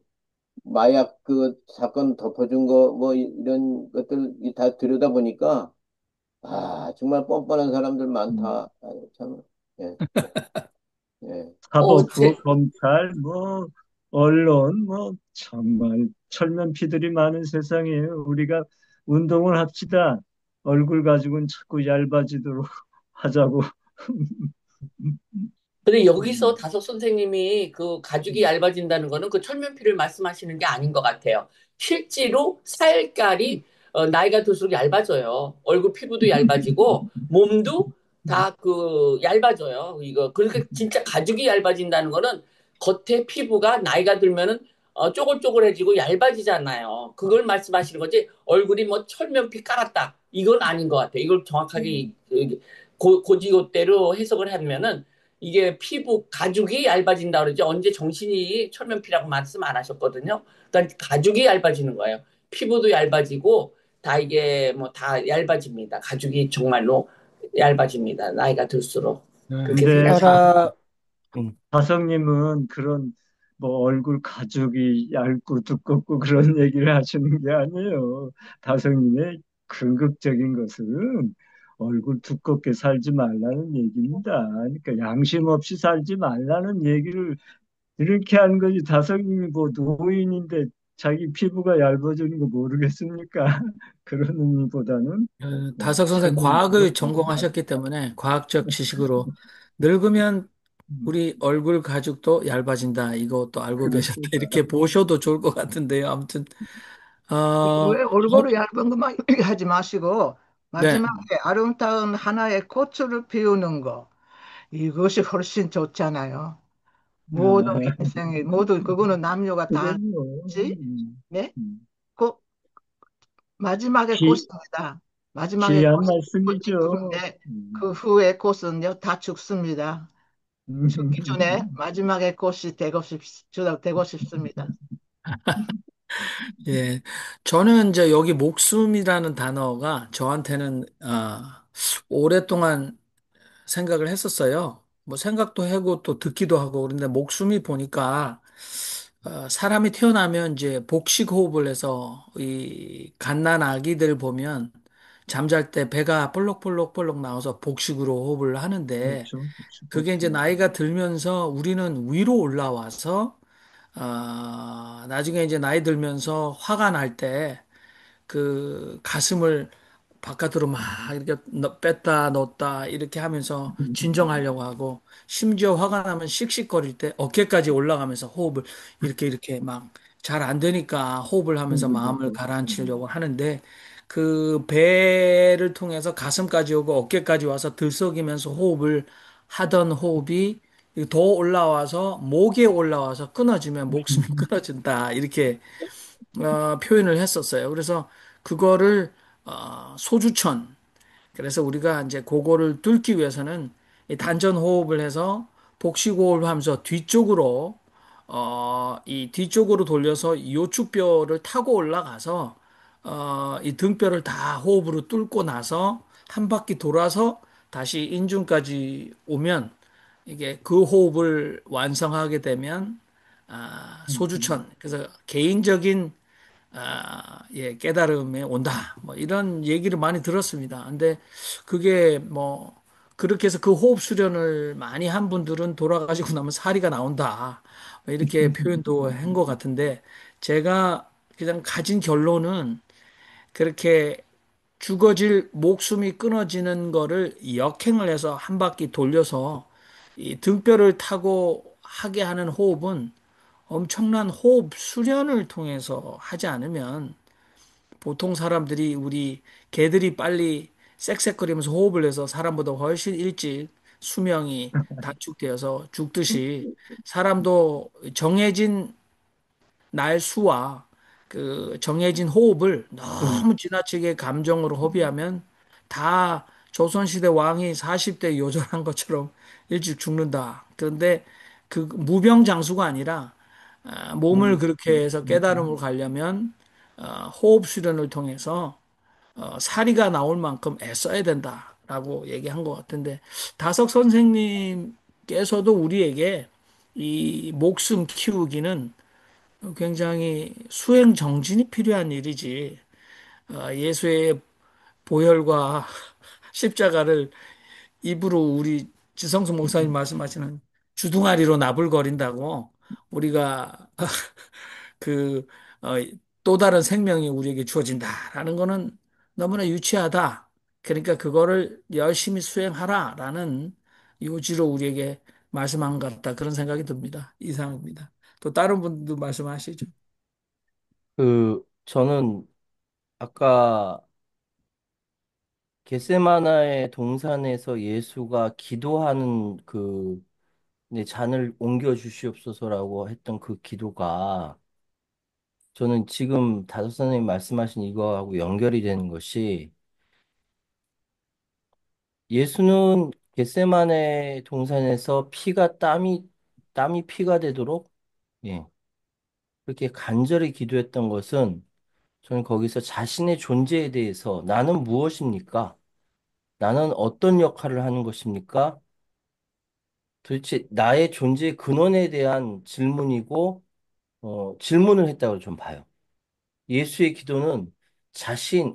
G: 마약 그 사건 덮어준 거, 뭐, 이런 것들 다 들여다보니까, 아, 정말 뻔뻔한 사람들
J: 음.
G: 많다. 아유, 참, 예, 예.
J: 사법부,
A: 제,
J: 검찰, 뭐, 언론, 뭐, 정말 철면피들이 많은 세상이에요. 우리가 운동을 합시다. 얼굴 가지고는 자꾸 얇아지도록 하자고.
K: 근데 여기서
J: 음,
K: 다섯 선생님이 그 가죽이 얇아진다는 거는 그 철면피를 말씀하시는 게 아닌 것 같아요. 실제로 살깔이 나이가 들수록 얇아져요. 얼굴 피부도 얇아지고 몸도 다 그 얇아져요. 이거 그렇게 진짜 가죽이 얇아진다는 거는 겉에 피부가 나이가 들면은 쪼글쪼글해지고 얇아지잖아요. 그걸 말씀하시는 거지. 얼굴이 뭐 철면피 깔았다. 이건 아닌 것 같아요. 이걸 정확하게 고지고대로 해석을 하면은 이게 피부 가죽이 얇아진다 그러지 언제 정신이 철면피라고 말씀 안 하셨거든요. 그러니까 가죽이 얇아지는 거예요. 피부도 얇아지고 다 이게 뭐 다 얇아집니다. 가죽이 정말로 얇아집니다. 나이가 들수록 그렇게
J: 근데
K: 생각합니다.
J: 다성님은 그런 뭐 얼굴 가죽이 얇고 두껍고 그런 얘기를 하시는 게 아니에요. 다성님의 궁극적인 것은 얼굴 두껍게 살지 말라는 얘기입니다. 그러니까 양심 없이 살지 말라는 얘기를 이렇게 하는 거지. 다성님이 뭐 노인인데 자기 피부가 얇아지는 거 모르겠습니까? 그런 의미보다는 뭐
A: 다석 선생
J: 철면
A: 과학을
J: 두껍게
A: 전공하셨기 때문에 과학적 지식으로 늙으면 우리 얼굴 가죽도 얇아진다. 이것도 알고 계셨다.
J: 그렇습니다.
A: 이렇게 보셔도 좋을 것 같은데요. 아무튼, 어,
D: 왜 얼굴을 얇은 것만 하지 마시고
A: 네.
D: 마지막에 아름다운 하나의 꽃을 피우는 거 이것이 훨씬 좋잖아요. 모든
J: 아,
D: 인생에 모든 그거는 남녀가 다
J: 그럼요.
D: 하지. 네?
J: 음.
D: 그 마지막에
J: 기,
D: 꽃입니다. 마지막에
J: 귀한
D: 꽃이
J: 말씀이죠.
D: 피는데 그 후에 꽃은요 다 죽습니다. 죽기 전에 마지막에 꽃이 되고 싶습니다.
A: 예. 저는 이제 여기 목숨이라는 단어가 저한테는, 오랫동안 생각을 했었어요. 뭐 생각도 하고 또 듣기도 하고 그런데 목숨이 보니까 사람이 태어나면 이제 복식 호흡을 해서 이 갓난 아기들 보면 잠잘 때 배가 볼록볼록볼록 나와서 복식으로 호흡을 하는데
J: 그렇죠. 그렇죠.
A: 그게 이제
J: 복습니다.
A: 나이가 들면서 우리는 위로 올라와서 나중에 이제 나이 들면서 화가 날 때 그 가슴을 바깥으로 막 이렇게 뺐다 넣었다 이렇게 하면서 진정하려고 하고 심지어 화가 나면 씩씩거릴 때 어깨까지 올라가면서 호흡을 이렇게 막 잘 안 되니까 호흡을 하면서 마음을 가라앉히려고 하는데 그 배를 통해서 가슴까지 오고 어깨까지 와서 들썩이면서 호흡을 하던 호흡이 더 올라와서 목에 올라와서 끊어지면 목숨이 끊어진다. 이렇게 표현을 했었어요. 그래서 그거를 소주천, 그래서 우리가 이제 그거를 뚫기 위해서는 이 단전 호흡을 해서 복식 호흡을 하면서 뒤쪽으로 이 뒤쪽으로 돌려서 요축뼈를 타고 올라가서 이 등뼈를 다 호흡으로 뚫고 나서 한 바퀴 돌아서 다시 인중까지 오면 이게 그 호흡을 완성하게 되면 소주천, 그래서 개인적인 예, 깨달음에 온다. 뭐 이런 얘기를 많이 들었습니다. 근데 그게 뭐 그렇게 해서 그 호흡 수련을 많이 한 분들은 돌아가시고 나면 사리가 나온다. 뭐 이렇게 표현도 한 것 같은데 제가 그냥 가진 결론은 그렇게 죽어질 목숨이 끊어지는 거를 역행을 해서 한 바퀴 돌려서 이 등뼈를 타고 하게 하는 호흡은 엄청난 호흡 수련을 통해서 하지 않으면 보통 사람들이 우리 개들이 빨리 쌕쌕거리면서 호흡을 해서 사람보다 훨씬 일찍 수명이 단축되어서 죽듯이 사람도 정해진 날수와 그 정해진 호흡을 너무 지나치게 감정으로 허비하면 다 조선시대 왕이 40대 요절한 것처럼 일찍 죽는다. 그런데 그 무병장수가 아니라 몸을 그렇게 해서 깨달음을 가려면 호흡 수련을 통해서 사리가 나올 만큼 애써야 된다라고 얘기한 것 같은데 다석 선생님께서도 우리에게 이 목숨 키우기는 굉장히 수행 정진이 필요한 일이지. 예수의 보혈과 십자가를 입으로 우리 지성수 목사님 말씀하시는 주둥아리로 나불거린다고 우리가 그, 어, 또 다른 생명이 우리에게 주어진다라는 거는 너무나 유치하다. 그러니까 그거를 열심히 수행하라라는 요지로 우리에게 말씀한 것 같다. 그런 생각이 듭니다. 이상입니다. 또 다른 분도 말씀하시죠.
F: 저는 아까 겟세마나의 동산에서 예수가 기도하는 내 잔을 옮겨 주시옵소서라고 했던 그 기도가 저는 지금 다섯 선생님 말씀하신 이거하고 연결이 되는 것이 예수는 겟세마네 동산에서 피가 땀이 피가 되도록 예, 그렇게 간절히 기도했던 것은 저는 거기서 자신의 존재에 대해서 나는 무엇입니까? 나는 어떤 역할을 하는 것입니까? 도대체 나의 존재의 근원에 대한 질문이고 질문을 했다고 좀 봐요. 예수의 기도는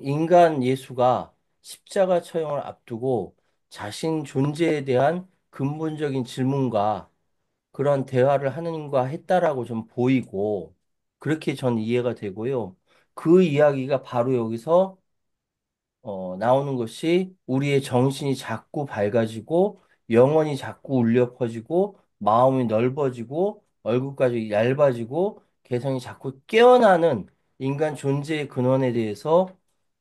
F: 인간 예수가 십자가 처형을 앞두고 자신 존재에 대한 근본적인 질문과 그런 대화를 하느님과 했다라고 좀 보이고, 그렇게 전 이해가 되고요. 그 이야기가 바로 여기서 나오는 것이 우리의 정신이 자꾸 밝아지고 영혼이 자꾸 울려 퍼지고 마음이 넓어지고 얼굴까지 얇아지고 개성이 자꾸 깨어나는 인간 존재의 근원에 대해서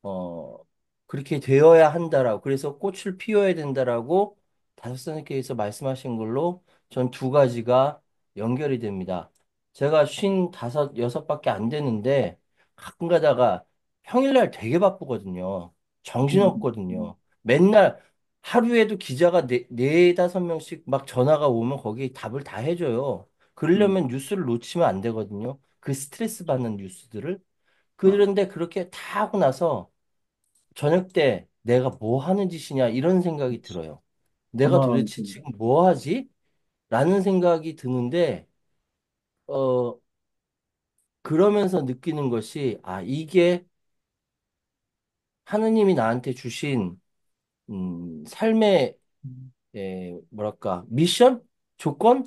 F: 어, 그렇게 되어야 한다라고 그래서 꽃을 피워야 된다라고 다섯 선생님께서 말씀하신 걸로 전 두 가지가 연결이 됩니다. 제가 55, 여섯밖에 안 되는데 가끔 가다가 평일날 되게 바쁘거든요. 정신없거든요. 맨날 하루에도 기자가 다섯 명씩 막 전화가 오면 거기에 답을 다 해줘요. 그러려면 뉴스를 놓치면 안 되거든요. 그 스트레스 받는 뉴스들을. 그런데 그렇게 다 하고 나서 저녁 때 내가 뭐 하는 짓이냐 이런 생각이 들어요. 내가
J: 아마
F: 도대체 지금 뭐 하지? 라는 생각이 드는데, 어, 그러면서 느끼는 것이, 이게 하느님이 나한테 주신, 삶의 뭐랄까, 미션? 조건?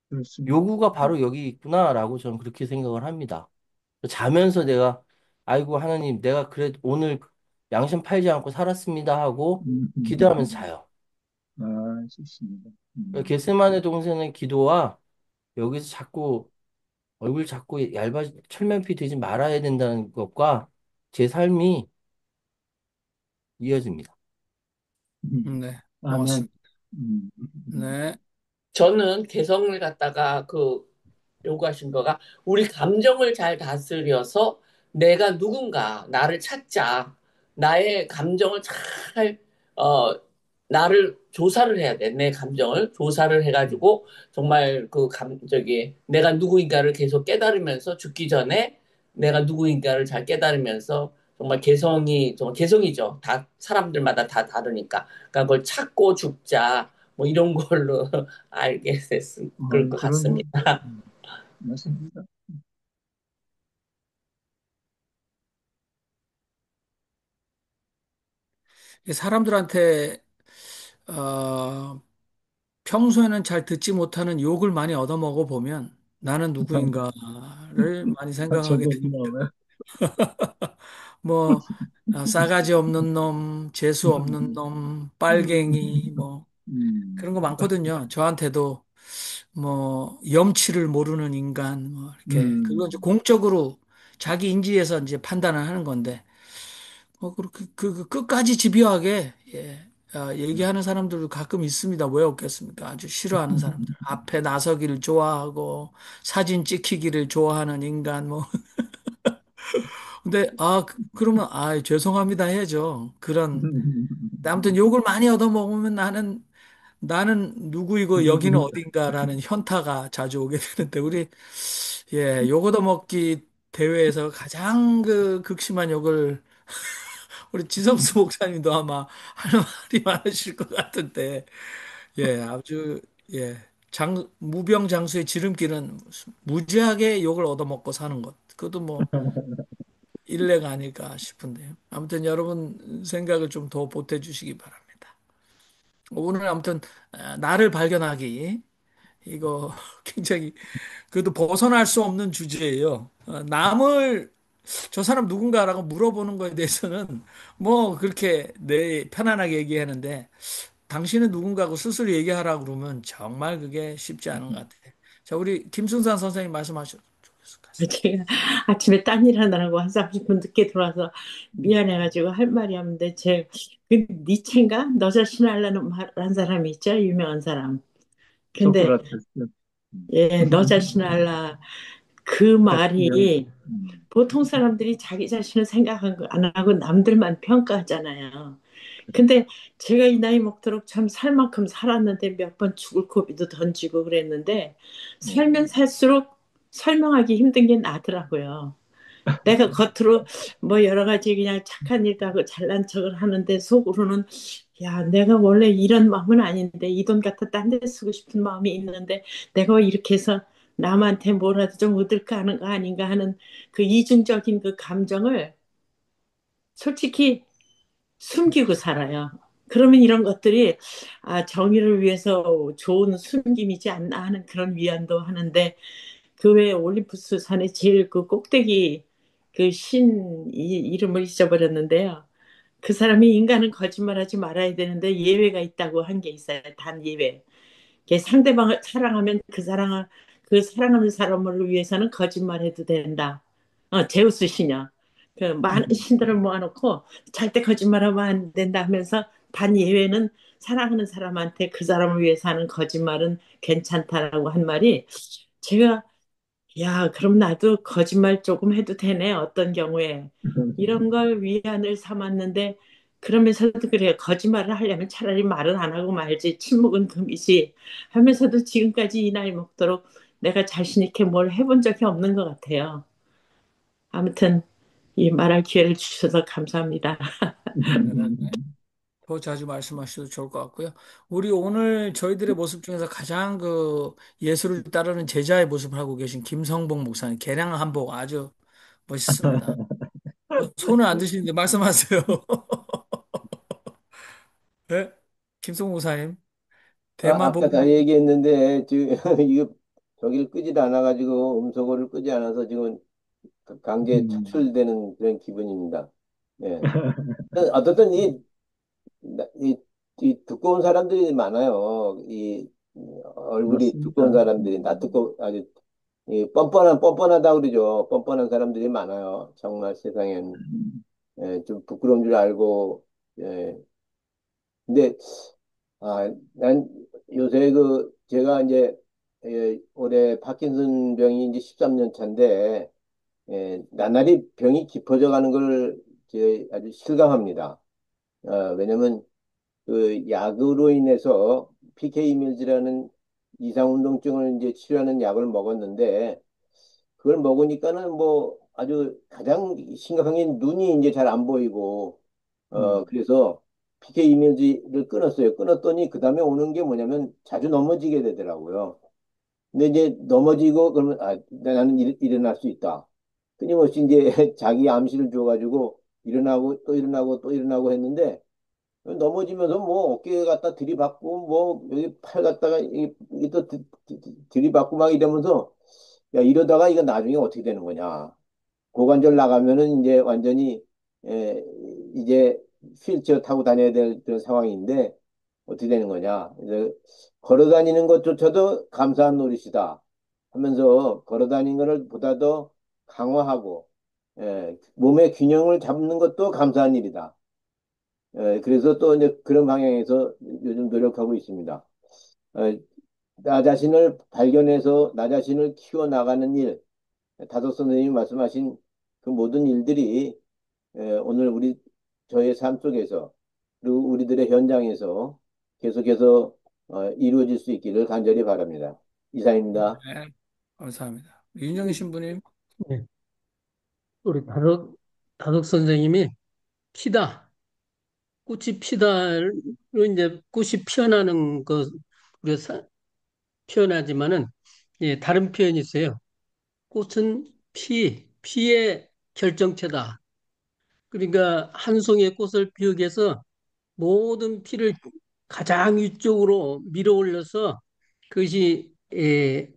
J: 그렇습니다.
F: 요구가 바로 여기 있구나라고 저는 그렇게 생각을 합니다. 자면서 내가, 아이고, 하나님, 내가 그래, 오늘 양심 팔지 않고 살았습니다 하고
J: 음, 음,
F: 기도하면서
J: 음.
F: 자요.
J: 좋습니다.
F: 겟세마네 동생의 기도와 여기서 자꾸, 얼굴 자꾸 철면피 되지 말아야 된다는 것과 제 삶이 이어집니다.
J: 음.
C: 네,
J: 아멘.
C: 고맙습니다.
J: 음.
C: 네.
K: 저는 개성을 갖다가 요구하신 거가 우리 감정을 잘 다스려서 내가 누군가 나를 찾자. 나의 감정을 잘 어, 나를 조사를 해야 돼. 내 감정을 조사를 해가지고 정말 내가 누구인가를 계속 깨달으면서 죽기 전에 내가 누구인가를 잘 깨달으면서 정말 개성이죠. 다 사람들마다 다 다르니까. 그러니까 그걸 찾고 죽자. 뭐 이런 걸로 알게 그럴 것
J: 그러면,
K: 같습니다.
J: 맞습니다.
A: 사람들한테 어, 평소에는 잘 듣지 못하는 욕을 많이 얻어먹어 보면 나는 누구인가를 많이 생각하게
J: 저도
A: 됩니다.
J: 그나마.
A: 뭐 싸가지 없는 놈, 재수 없는 놈, 빨갱이 뭐 그런 거 많거든요. 저한테도 뭐 염치를 모르는 인간 뭐 이렇게 그건 이제
J: 음.
A: 공적으로 자기 인지에서 이제 판단을 하는 건데 뭐 그렇게 그 끝까지 집요하게 얘기하는 사람들도 가끔 있습니다. 왜 없겠습니까? 아주 싫어하는 사람들. 앞에 나서기를 좋아하고 사진 찍히기를 좋아하는 인간 뭐. 근데 그러면 죄송합니다 해야죠. 그런 아무튼 욕을 많이 얻어먹으면 나는 누구이고 여기는 어딘가라는 현타가 자주 오게 되는데 우리 욕 얻어먹기 대회에서 가장 그 극심한 욕을 우리 지성수 목사님도 아마 할 말이 많으실 것 같은데, 아주, 무병장수의 지름길은 무지하게 욕을 얻어먹고 사는 것. 그것도 뭐, 일례가 아닐까 싶은데. 아무튼 여러분 생각을 좀 더 보태주시기 바랍니다. 오늘 아무튼, 나를 발견하기. 이거 굉장히, 그래도 벗어날 수 없는 주제예요. 저 사람 누군가라고 물어보는 거에 대해서는 뭐 그렇게 편안하게 얘기하는데 당신은 누군가고 스스로 얘기하라고 그러면 정말 그게 쉽지 않은 것 같아요. 자, 우리 김순산 선생님 말씀하셔도 좋을 것 같습니다.
L: 제가 아침에 딴일 하느라고 한 30분 늦게 들어와서 미안해가지고 할 말이 없는데 그 니체인가? 너 자신 알라는 말 한 사람이 있죠? 유명한 사람. 근데
J: 소크라테스.
L: 너 자신 알라 그
J: 닥치면,
L: 말이 보통 사람들이 자기 자신을 생각 안 하고 남들만 평가하잖아요. 근데 제가 이 나이 먹도록 참 살 만큼 살았는데 몇 번 죽을 고비도 던지고 그랬는데 살면 살수록 설명하기 힘든 게 나더라고요. 내가 겉으로 뭐 여러 가지 그냥 착한 일도 하고 잘난 척을 하는데 속으로는 야, 내가 원래 이런 마음은 아닌데 이 돈 갖다 딴 데 쓰고 싶은 마음이 있는데 내가 이렇게 해서 남한테 뭐라도 좀 얻을까 하는 거 아닌가 하는 그 이중적인 그 감정을 솔직히 숨기고 살아요. 그러면 이런 것들이 정의를 위해서 좋은 숨김이지 않나 하는 그런 위안도 하는데 그 외에 올림푸스 산의 제일 그 꼭대기 그 이름을 잊어버렸는데요. 그 사람이 인간은 거짓말하지 말아야 되는데 예외가 있다고 한 게 있어요. 단 예외. 상대방을 사랑하면 그 사랑하는 사람을 위해서는 거짓말해도 된다. 제우스 신이요. 그 많은 신들을 모아놓고 절대 거짓말하면 안 된다 하면서 단 예외는 사랑하는 사람한테 그 사람을 위해서 하는 거짓말은 괜찮다라고 한 말이 제가 야, 그럼 나도 거짓말 조금 해도 되네, 어떤 경우에. 이런 걸 위안을 삼았는데, 그러면서도 그래요. 거짓말을 하려면 차라리 말을 안 하고 말지, 침묵은 금이지 하면서도 지금까지 이 나이 먹도록 내가 자신 있게 뭘 해본 적이 없는 것 같아요. 아무튼, 이 말할 기회를 주셔서 감사합니다.
A: 더 자주 말씀하셔도 좋을 것 같고요. 우리 오늘 저희들의 모습 중에서 가장 그 예수를 따르는 제자의 모습을 하고 계신 김성봉 목사님, 개량 한복 아주 멋있습니다. 손을 안 드시는데 말씀하세요. 네? 김성봉 목사님,
G: 아까
A: 대마복,
G: 다 얘기했는데, 지금, 이거, 저기를 끄질 않아가지고, 음소거를 끄지 않아서 지금 강제 차출되는 그런 기분입니다. 예. 어떻든 이, 이 두꺼운 사람들이 많아요. 이 얼굴이 두꺼운
J: 맞습니다.
G: 사람들이, 아주 이 뻔뻔하다 그러죠. 뻔뻔한 사람들이 많아요. 정말 세상엔. 좀 부끄러운 줄 알고, 예. 근데, 난 요새 제가 이제, 올해 파킨슨 병이 이제 13년 차인데, 나날이 병이 깊어져 가는 걸 이제 아주 실감합니다. 왜냐면 그 약으로 인해서 PK 밀즈라는 이상운동증을 이제 치료하는 약을 먹었는데 그걸 먹으니까는 뭐 아주 가장 심각한 게 눈이 이제 잘 안 보이고 그래서 PK 이미지를 끊었어요. 끊었더니 그 다음에 오는 게 뭐냐면 자주 넘어지게 되더라고요. 근데 이제 넘어지고 그러면 나는 일어날 수 있다. 끊임없이 이제 자기 암시를 줘가지고 일어나고 또 일어나고 또 일어나고 했는데 넘어지면서 뭐 어깨 갖다 들이받고 뭐 여기 팔 갖다가 이게 또 들이받고 막 이러면서 야 이러다가 이거 나중에 어떻게 되는 거냐. 고관절 나가면은 이제 완전히 에, 이제 휠체어 타고 다녀야 될 그런 상황인데 어떻게 되는 거냐. 그래서 걸어 다니는 것조차도 감사한 노릇이다 하면서 걸어 다니는 것을 보다 더 강화하고 몸의 균형을 잡는 것도 감사한 일이다. 그래서 또 이제 그런 방향에서 요즘 노력하고 있습니다. 에, 나 자신을 발견해서 나 자신을 키워나가는 일, 다섯 선생님이 말씀하신 그 모든 일들이 오늘 저의 삶 속에서 그리고 우리들의 현장에서 계속해서 이루어질 수 있기를 간절히 바랍니다. 이상입니다.
A: 네, 감사합니다. 윤정희 신부님.
H: 네. 우리 다덕 선생님이 피다, 꽃이 피다를 이제 꽃이 피어나는 거 우리가 표현하지만은 예, 다른 표현이 있어요. 꽃은 피의 결정체다. 그러니까 한 송이의 꽃을 피우기 위해서 모든 피를 가장 위쪽으로 밀어 올려서 그것이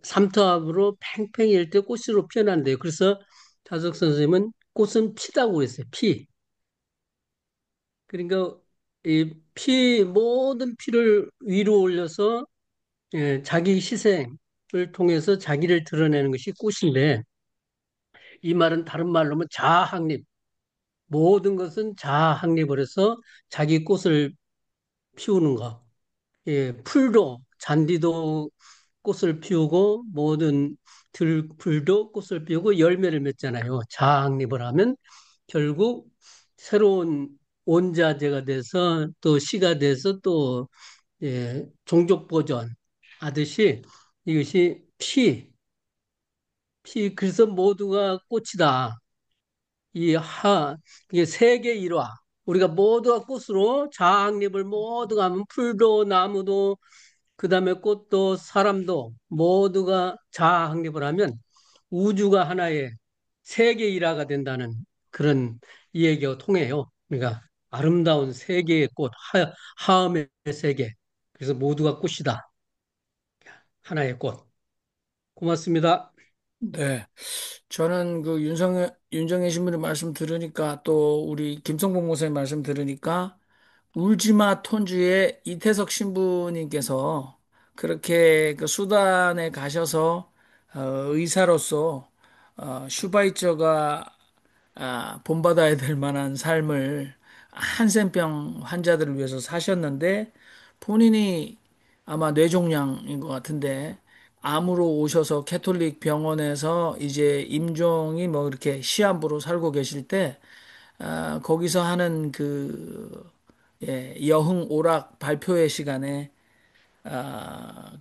H: 삼투압으로 팽팽히 일 때 꽃으로 피어난대요. 그래서 다석 선생님은 꽃은 피다고 그랬어요. 피. 그러니까 모든 피를 위로 올려서 자기 희생을 통해서 자기를 드러내는 것이 꽃인데 이 말은 다른 말로 하면 자아학립. 모든 것은 자아학립을 해서 자기 꽃을 피우는 거. 예, 풀도, 잔디도 꽃을 피우고 모든 들풀도 꽃을 피우고 열매를 맺잖아요. 자아학립을 하면 결국 새로운 원자재가 돼서 또 씨가 돼서 또 종족 보존 하듯이 이것이 그래서 모두가 꽃이다. 이게 세계 일화. 우리가 모두가 꽃으로 장립을 모두가 하면 풀도 나무도 그다음에 꽃도 사람도 모두가 자학립을 하면 우주가 하나의 세계 일화가 된다는 그런 이야기가 통해요. 그러니까 아름다운 세계의 꽃, 하음의 세계. 그래서 모두가 꽃이다. 하나의 꽃. 고맙습니다.
A: 네. 저는 그 윤정혜 신부님 말씀 들으니까 또 우리 김성봉 목사님 말씀 들으니까 울지마 톤주의 이태석 신부님께서 그렇게 그 수단에 가셔서 의사로서 슈바이처가 본받아야 될 만한 삶을 한센병 환자들을 위해서 사셨는데 본인이 아마 뇌종양인 것 같은데 암으로 오셔서 캐톨릭 병원에서 이제 임종이 뭐 이렇게 시한부로 살고 계실 때 거기서 하는 여흥 오락 발표회 시간에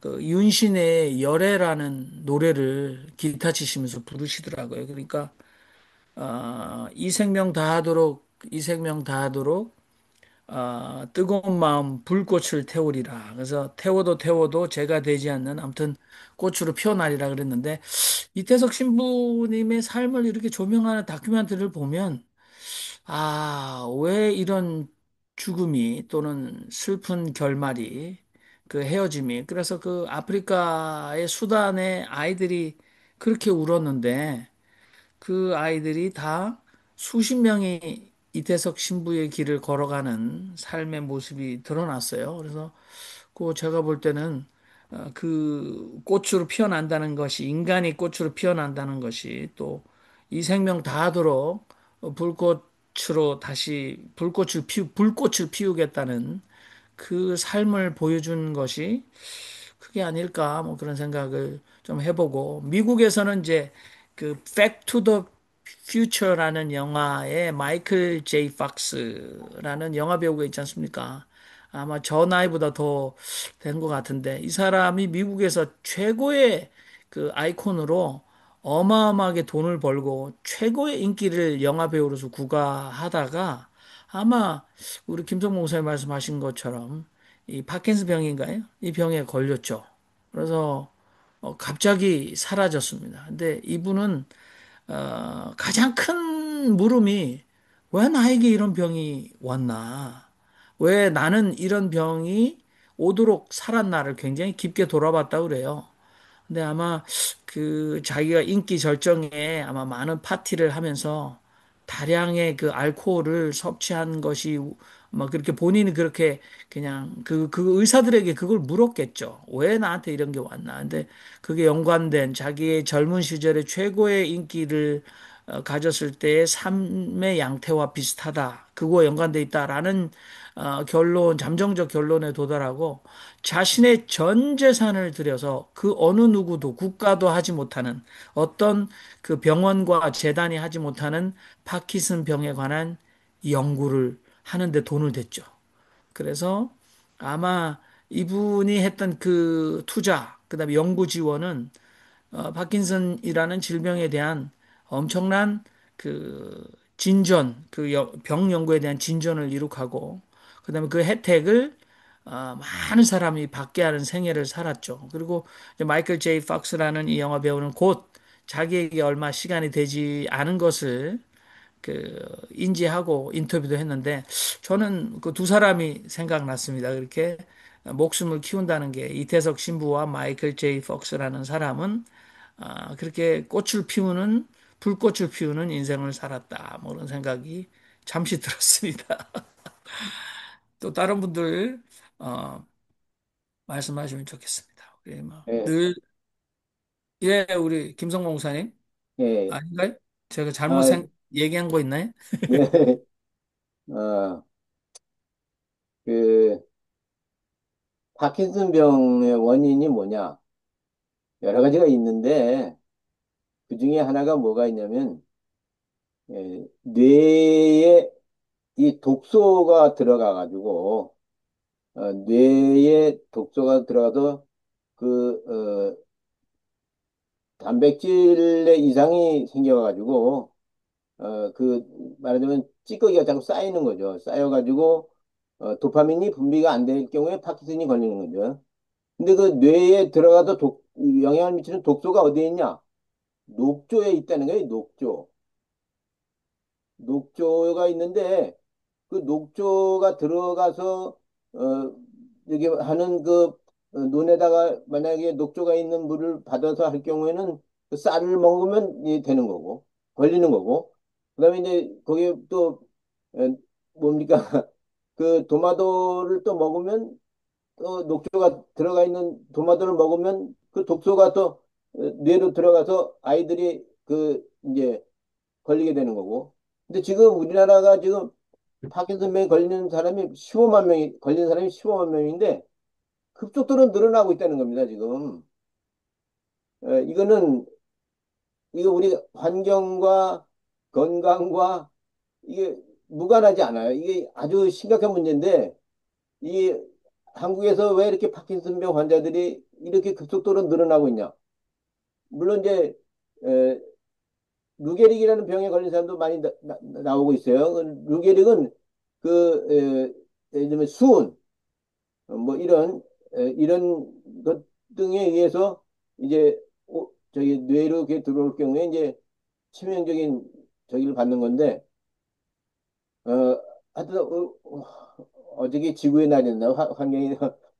A: 그 윤신의 열애라는 노래를 기타 치시면서 부르시더라고요. 그러니까 이 생명 다하도록 이 생명 다하도록 뜨거운 마음 불꽃을 태우리라. 그래서 태워도 제가 되지 않는 아무튼 꽃으로 피어나리라 그랬는데 이태석 신부님의 삶을 이렇게 조명하는 다큐멘터리를 보면 왜 이런 죽음이 또는 슬픈 결말이 그 헤어짐이 그래서 그 아프리카의 수단의 아이들이 그렇게 울었는데 그 아이들이 다 수십 명이 이태석 신부의 길을 걸어가는 삶의 모습이 드러났어요. 그래서 그 제가 볼 때는 그 꽃으로 피어난다는 것이, 인간이 꽃으로 피어난다는 것이, 또 이 생명 다하도록 불꽃으로 다시 불꽃을 피우겠다는 그 삶을 보여준 것이 그게 아닐까, 뭐 그런 생각을 좀 해보고, 미국에서는 이제 그 Back to the Future라는 영화에 마이클 제이 팍스라는 영화 배우가 있지 않습니까? 아마 저 나이보다 더 된 것 같은데, 이 사람이 미국에서 최고의 그 아이콘으로 어마어마하게 돈을 벌고 최고의 인기를 영화 배우로서 구가하다가, 아마 우리 김성 목사님 말씀하신 것처럼 이 파킨슨 병인가요? 이 병에 걸렸죠. 그래서 갑자기 사라졌습니다. 근데 이분은 가장 큰 물음이, 왜 나에게 이런 병이 왔나? 왜 나는 이런 병이 오도록 살았나를 굉장히 깊게 돌아봤다고 그래요. 근데 아마 그 자기가 인기 절정에 아마 많은 파티를 하면서 다량의 그 알코올을 섭취한 것이, 막 그렇게 본인이 그렇게 그냥 그 의사들에게 그걸 물었겠죠. 왜 나한테 이런 게 왔나. 근데 그게 연관된 자기의 젊은 시절의 최고의 인기를 가졌을 때의 삶의 양태와 비슷하다. 그거와 연관돼 있다라는 결론, 잠정적 결론에 도달하고, 자신의 전 재산을 들여서 그 어느 누구도 국가도 하지 못하는, 어떤 그 병원과 재단이 하지 못하는 파킨슨 병에 관한 연구를 하는데 돈을 댔죠. 그래서 아마 이분이 했던 그 투자, 그다음에 연구 지원은 파킨슨이라는 질병에 대한 엄청난 그 진전, 병 연구에 대한 진전을 이룩하고, 그다음에 그 혜택을 많은 사람이 받게 하는 생애를 살았죠. 그리고 이제 마이클 제이 팍스라는 이 영화 배우는 곧 자기에게 얼마 시간이 되지 않은 것을 그 인지하고 인터뷰도 했는데, 저는 그 두 사람이 생각났습니다. 그렇게 목숨을 키운다는 게, 이태석 신부와 마이클 제이 팍스라는 사람은 그렇게 불꽃을 피우는 인생을 살았다. 뭐 그런 생각이 잠시 들었습니다. 또 다른 분들 어, 말씀하시면 좋겠습니다. 우리 뭐
G: 예,
A: 늘, 예, 우리 김성봉 목사님
G: 예.
A: 아닌가요? 제가
G: 아,
A: 얘기한 거 있나요?
G: 네. 아, 그, 파킨슨 병의 원인이 뭐냐? 여러 가지가 있는데, 그 중에 하나가 뭐가 있냐면, 뇌에 이 독소가 들어가가지고, 뇌에 독소가 들어가서 그, 단백질의 이상이 생겨가지고, 말하자면 찌꺼기가 자꾸 쌓이는 거죠. 쌓여가지고, 도파민이 분비가 안 될 경우에 파킨슨이 걸리는 거죠. 근데 그 뇌에 들어가서 영향을 미치는 독소가 어디에 있냐? 녹조에 있다는 거예요, 녹조. 녹조가 있는데, 그 녹조가 들어가서, 여기 하는 논에다가 만약에 녹조가 있는 물을 받아서 할 경우에는 그 쌀을 먹으면 되는 거고, 걸리는 거고, 그 다음에 이제 거기에 또, 뭡니까? 그 도마도를 또 먹으면, 또 녹조가 들어가 있는 도마도를 먹으면 그 독소가 또 뇌로 들어가서 아이들이 이제 걸리게 되는 거고. 근데 지금 우리나라가 지금 파킨슨병에 걸리는 사람이 15만 명이, 걸린 사람이 15만 명인데 급속도로 늘어나고 있다는 겁니다, 지금. 이거는, 이거 우리 환경과 건강과 이게 무관하지 않아요. 이게 아주 심각한 문제인데, 이 한국에서 왜 이렇게 파킨슨병 환자들이 이렇게 급속도로 늘어나고 있냐? 물론 이제 에, 루게릭이라는 병에 걸린 사람도 많이 나오고 있어요. 그 루게릭은 예를 들면 수은, 뭐 이런 것 등에 의해서 이제 저기 뇌로 이렇게 들어올 경우에 이제 치명적인 저기를 받는 건데, 하여튼 어저께 지구의 날이었나,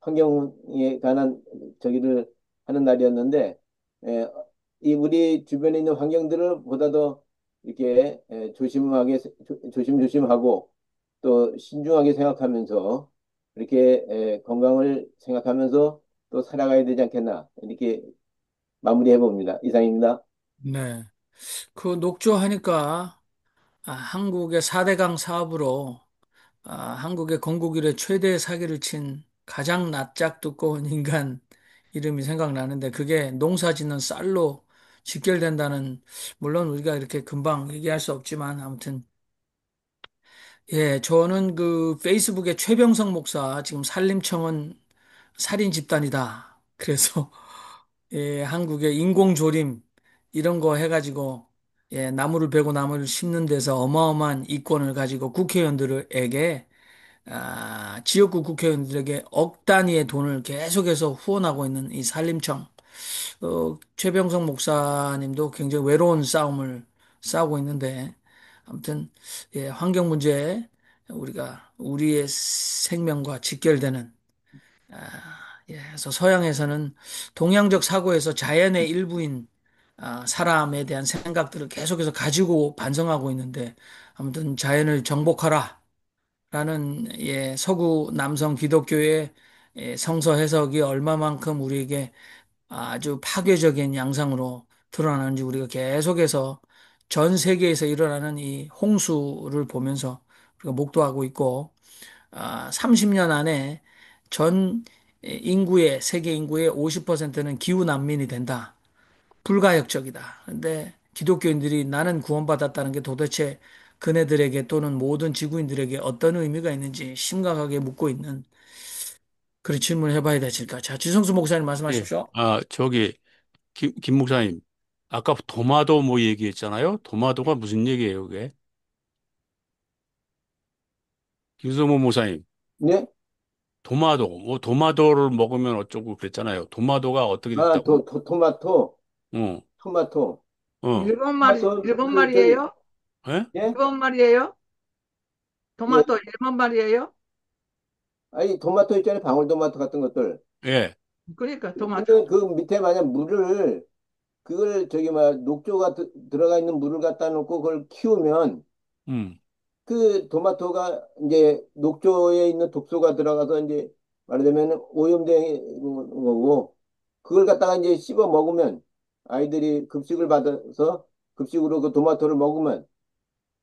G: 환경에 관한 저기를 하는 날이었는데, 에, 이 우리 주변에 있는 환경들을 보다 더 이렇게 조심하게, 조심조심하고 또 신중하게 생각하면서, 이렇게 건강을 생각하면서 또 살아가야 되지 않겠나 이렇게 마무리해 봅니다. 이상입니다.
A: 네. 그 녹조하니까 한국의 4대강 사업으로 한국의 건국 이래 최대 사기를 친 가장 낯짝 두꺼운 인간 이름이 생각나는데 그게 농사 짓는 쌀로 직결된다는 물론 우리가 이렇게 금방 얘기할 수 없지만 아무튼 저는 그 페이스북에 최병성 목사 지금 산림청은 살인 집단이다. 그래서 한국의 인공조림 이런 거 해가지고 나무를 베고 나무를 심는 데서 어마어마한 이권을 가지고 국회의원들에게 지역구 국회의원들에게 억 단위의 돈을 계속해서 후원하고 있는 이 산림청 최병성 목사님도 굉장히 외로운 싸움을 싸우고 있는데 아무튼 환경 문제에 우리가 우리의 생명과 직결되는 그래서 서양에서는 동양적 사고에서 자연의 일부인 사람에 대한 생각들을 계속해서 가지고 반성하고 있는데 아무튼 자연을 정복하라 라는 서구 남성 기독교의 성서 해석이 얼마만큼 우리에게 아주 파괴적인 양상으로 드러나는지 우리가 계속해서 전 세계에서 일어나는 이 홍수를 보면서 우리가 목도하고 있고 30년 안에 전 인구의 세계 인구의 50%는 기후 난민이 된다. 불가역적이다. 근데 기독교인들이 나는 구원받았다는 게 도대체 그네들에게 또는 모든 지구인들에게 어떤 의미가 있는지 심각하게 묻고 있는 그런 질문을 해봐야 되실까? 자, 지성수 목사님
C: 예.
A: 말씀하십시오.
C: 저기, 김 목사님. 아까 도마도 뭐 얘기했잖아요. 도마도가 무슨 얘기예요, 그게? 김성모 목사님.
G: 네?
C: 도마도를 먹으면 어쩌고 그랬잖아요. 도마도가 어떻게 됐다고?
G: 토마토,
C: 어,
G: 토마토.
C: 어,
G: 토마토,
M: 일본
G: 저기,
M: 말이에요?
C: 예?
G: 예?
M: 일본 말이에요?
G: 예.
M: 토마토 일본 말이에요?
G: 아니, 토마토 있잖아요. 방울토마토 같은 것들.
C: 예,
M: 그러니까 토마토.
G: 근데 그 밑에 만약 물을, 그걸 저기, 녹조가 들어가 있는 물을 갖다 놓고 그걸 키우면
C: 음.
G: 그 토마토가 이제 녹조에 있는 독소가 들어가서 이제 말하자면 오염된 거고 그걸 갖다가 이제 씹어 먹으면 아이들이 급식을 받아서 급식으로 그 토마토를 먹으면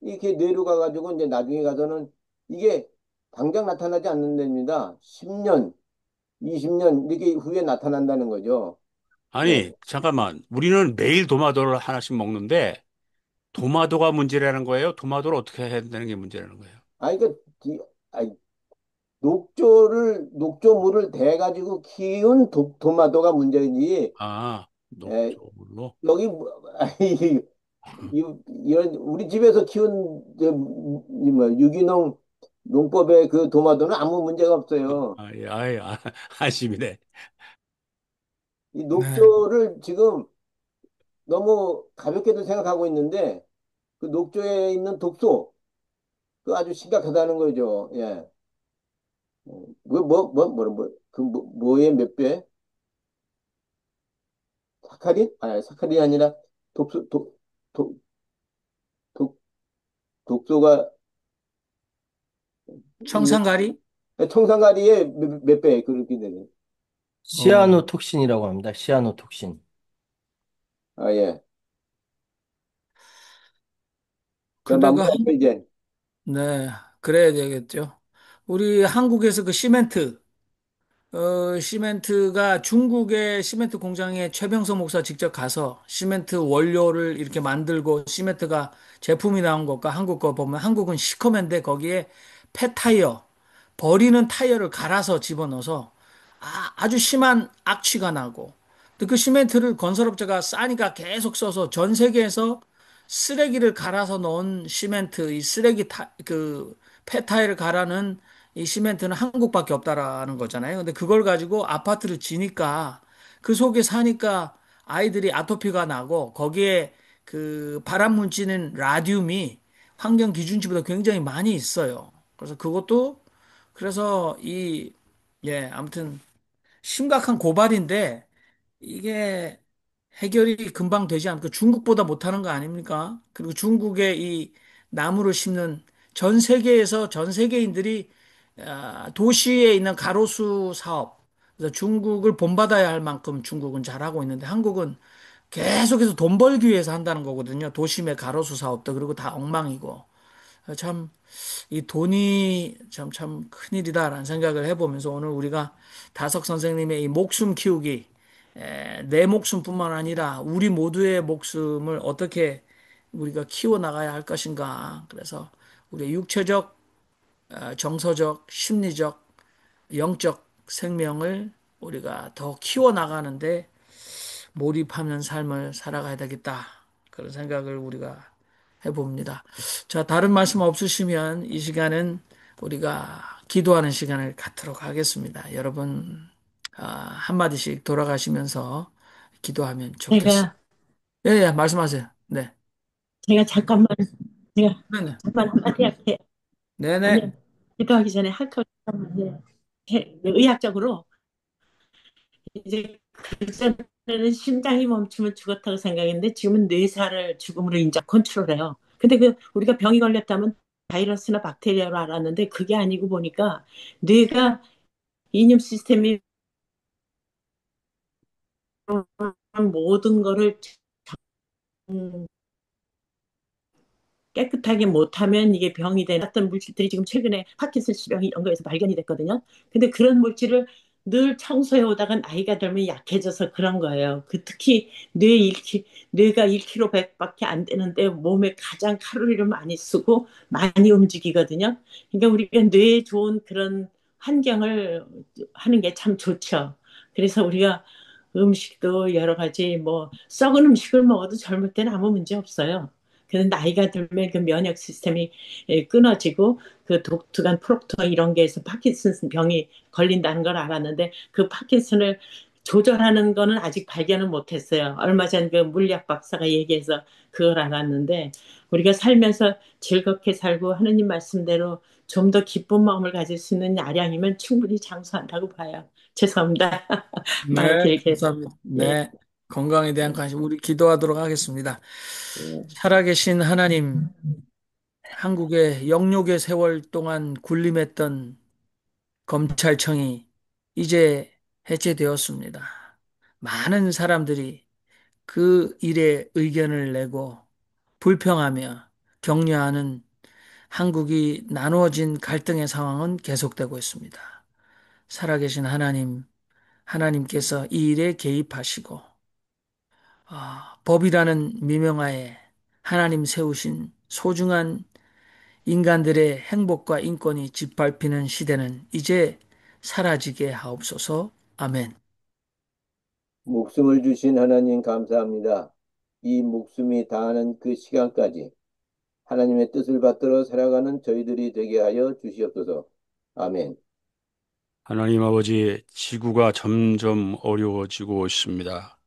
G: 이렇게 뇌로 가가지고 이제 나중에 가서는 이게 당장 나타나지 않는 데입니다. 10년, 20년 이렇게 후에 나타난다는 거죠. 예.
C: 아니, 잠깐만. 우리는 매일 도마도를 하나씩 먹는데, 도마도가 문제라는 거예요? 도마도를 어떻게 해야 되는 게 문제라는 거예요?
G: 아니 그 아니, 녹조물을 대가지고 키운 토마토가 문제지. 에,
C: 녹조물로?
G: 여기 아니, 이런 우리 집에서 키운 유기농 농법의 그 토마토는 아무 문제가 없어요.
C: 안심이네.
G: 이
A: 네.
G: 녹조를 지금 너무 가볍게도 생각하고 있는데 그 녹조에 있는 독소 그 아주 심각하다는 거죠. 예. 뭐의 몇 배? 사카린? 아니, 사카린이 아니라 독소, 독, 독, 독소가 있는
A: 청산가리?
G: 청산가리의 몇 배 그렇게 되네.
A: 어,
F: 시아노톡신이라고 합니다. 시아노톡신.
G: 아, 예. 자,
A: 근데 그
G: 마무리하죠, 이제.
A: 네, 그래야 되겠죠. 우리 한국에서 그 시멘트가 중국의 시멘트 공장에 최병서 목사 직접 가서 시멘트 원료를 이렇게 만들고 시멘트가 제품이 나온 것과 한국 거 보면 한국은 시커먼데 거기에 폐타이어, 버리는 타이어를 갈아서 집어넣어서 아주 심한 악취가 나고 근데 그 시멘트를 건설업자가 싸니까 계속 써서 전 세계에서 쓰레기를 갈아서 넣은 시멘트, 이 쓰레기 그 폐타일을 갈아는 이 시멘트는 한국밖에 없다라는 거잖아요. 근데 그걸 가지고 아파트를 지니까 그 속에 사니까 아이들이 아토피가 나고 거기에 그 발암 물질인 라듐이 환경 기준치보다 굉장히 많이 있어요. 그래서 그것도 그래서 아무튼 심각한 고발인데 이게 해결이 금방 되지 않고 중국보다 못하는 거 아닙니까? 그리고 중국의 이 나무를 심는 전 세계인들이 도시에 있는 가로수 사업, 그래서 중국을 본받아야 할 만큼 중국은 잘하고 있는데 한국은 계속해서 돈 벌기 위해서 한다는 거거든요. 도심의 가로수 사업도 그리고 다 엉망이고. 참, 이 돈이 참 큰일이다라는 생각을 해보면서 오늘 우리가 다석 선생님의 이 목숨 키우기, 내 목숨뿐만 아니라 우리 모두의 목숨을 어떻게 우리가 키워나가야 할 것인가. 그래서 우리의 육체적, 정서적, 심리적, 영적 생명을 우리가 더 키워나가는데 몰입하는 삶을 살아가야 되겠다. 그런 생각을 우리가 해봅니다. 자, 다른 말씀 없으시면 이 시간은 우리가 기도하는 시간을 갖도록 하겠습니다. 여러분, 한마디씩 돌아가시면서 기도하면 좋겠습니다.
L: 제가,
A: 예, 예, 말씀하세요. 네.
L: 제가 잠깐만, 제가
A: 네네.
L: 잠깐 한마디 할게요.
A: 네네.
L: 아니요, 기도하기 전에 할 거, 잠깐만요. 의학적으로, 이제 그전에는 심장이 멈추면 죽었다고 생각했는데 지금은 뇌사를 죽음으로 인정 컨트롤해요. 근데 그 우리가 병이 걸렸다면 바이러스나 박테리아로 알았는데 그게 아니고 보니까 뇌가 이뉩 시스템이 모든 거를 깨끗하게 못하면 이게 병이 되는 어떤 물질들이 지금 최근에 파킨슨스 병이 이런 거에서 발견이 됐거든요. 근데 그런 물질을 늘 청소해 오다가 나이가 들면 약해져서 그런 거예요. 그 특히 뇌가 1kg 100밖에 안 되는데 몸에 가장 칼로리를 많이 쓰고 많이 움직이거든요. 그러니까 우리가 뇌에 좋은 그런 환경을 하는 게 참 좋죠. 그래서 우리가 음식도 여러 가지 뭐 썩은 음식을 먹어도 젊을 때는 아무 문제 없어요. 근데 나이가 들면 그 면역 시스템이 끊어지고 그 독특한 프록토 이런 게해서 파킨슨 병이 걸린다는 걸 알았는데 그 파킨슨을 조절하는 거는 아직 발견을 못했어요. 얼마 전 그 물리학 박사가 얘기해서 그걸 알았는데 우리가 살면서 즐겁게 살고 하느님 말씀대로 좀 더 기쁜 마음을 가질 수 있는 야량이면 충분히 장수한다고 봐요. 죄송합니다. 말
A: 네,
L: 길게 해서.
A: 감사합니다.
L: 예,
A: 네. 건강에 대한 관심, 우리 기도하도록 하겠습니다.
L: 예.
A: 살아계신 하나님, 한국의 영욕의 세월 동안 군림했던 검찰청이 이제 해체되었습니다. 많은 사람들이 그 일에 의견을 내고 불평하며 격려하는 한국이 나누어진 갈등의 상황은 계속되고 있습니다. 살아계신 하나님, 하나님께서 이 일에 개입하시고 법이라는 미명하에 하나님 세우신 소중한 인간들의 행복과 인권이 짓밟히는 시대는 이제 사라지게 하옵소서. 아멘.
G: 목숨을 주신 하나님 감사합니다. 이 목숨이 다하는 그 시간까지 하나님의 뜻을 받들어 살아가는 저희들이 되게 하여 주시옵소서. 아멘.
C: 하나님 아버지, 지구가 점점 어려워지고 있습니다.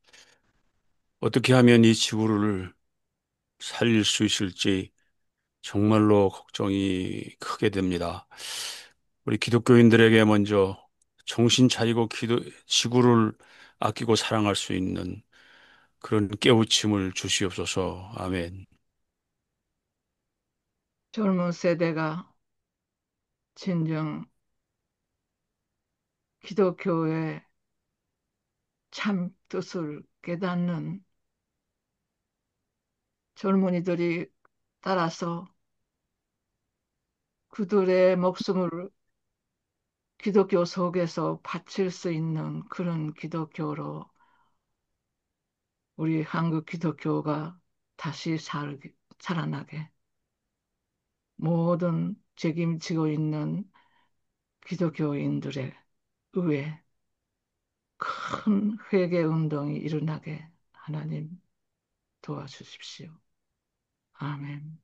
C: 어떻게 하면 이 지구를 살릴 수 있을지 정말로 걱정이 크게 됩니다. 우리 기독교인들에게 먼저 정신 차리고 지구를 아끼고 사랑할 수 있는 그런 깨우침을 주시옵소서. 아멘.
M: 젊은 세대가 진정 기독교의 참 뜻을 깨닫는 젊은이들이 따라서 그들의 목숨을 기독교 속에서 바칠 수 있는 그런 기독교로 우리 한국 기독교가 다시 살아나게 모든 책임지고 있는 기독교인들의 의회 큰 회개 운동이 일어나게 하나님 도와주십시오. 아멘.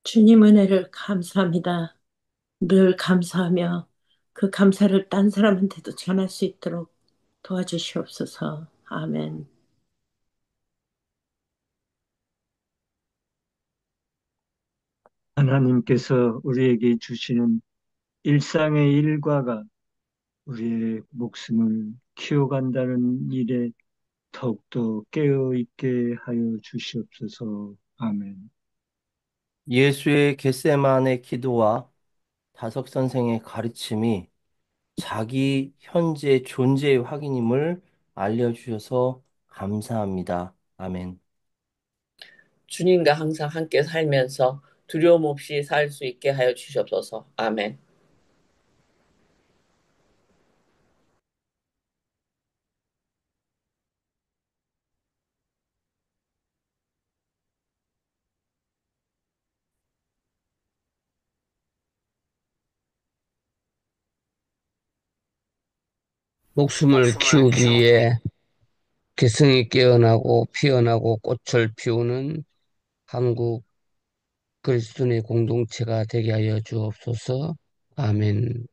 L: 주님 은혜를 감사합니다. 늘 감사하며 그 감사를 딴 사람한테도 전할 수 있도록 도와주시옵소서. 아멘.
J: 하나님께서 우리에게 주시는 일상의 일과가 우리의 목숨을 키워간다는 일에 더욱더 깨어 있게 하여 주시옵소서. 아멘.
F: 예수의 겟세마네 기도와 다석 선생의 가르침이 자기 현재 존재의 확인임을 알려주셔서 감사합니다. 아멘.
K: 주님과 항상 함께 살면서 두려움 없이 살 수 있게 하여 주시옵소서. 아멘.
N: 목숨을 키우기 위해 개성이 깨어나고 피어나고 꽃을 피우는 한국 그리스도인의 공동체가 되게 하여 주옵소서. 아멘.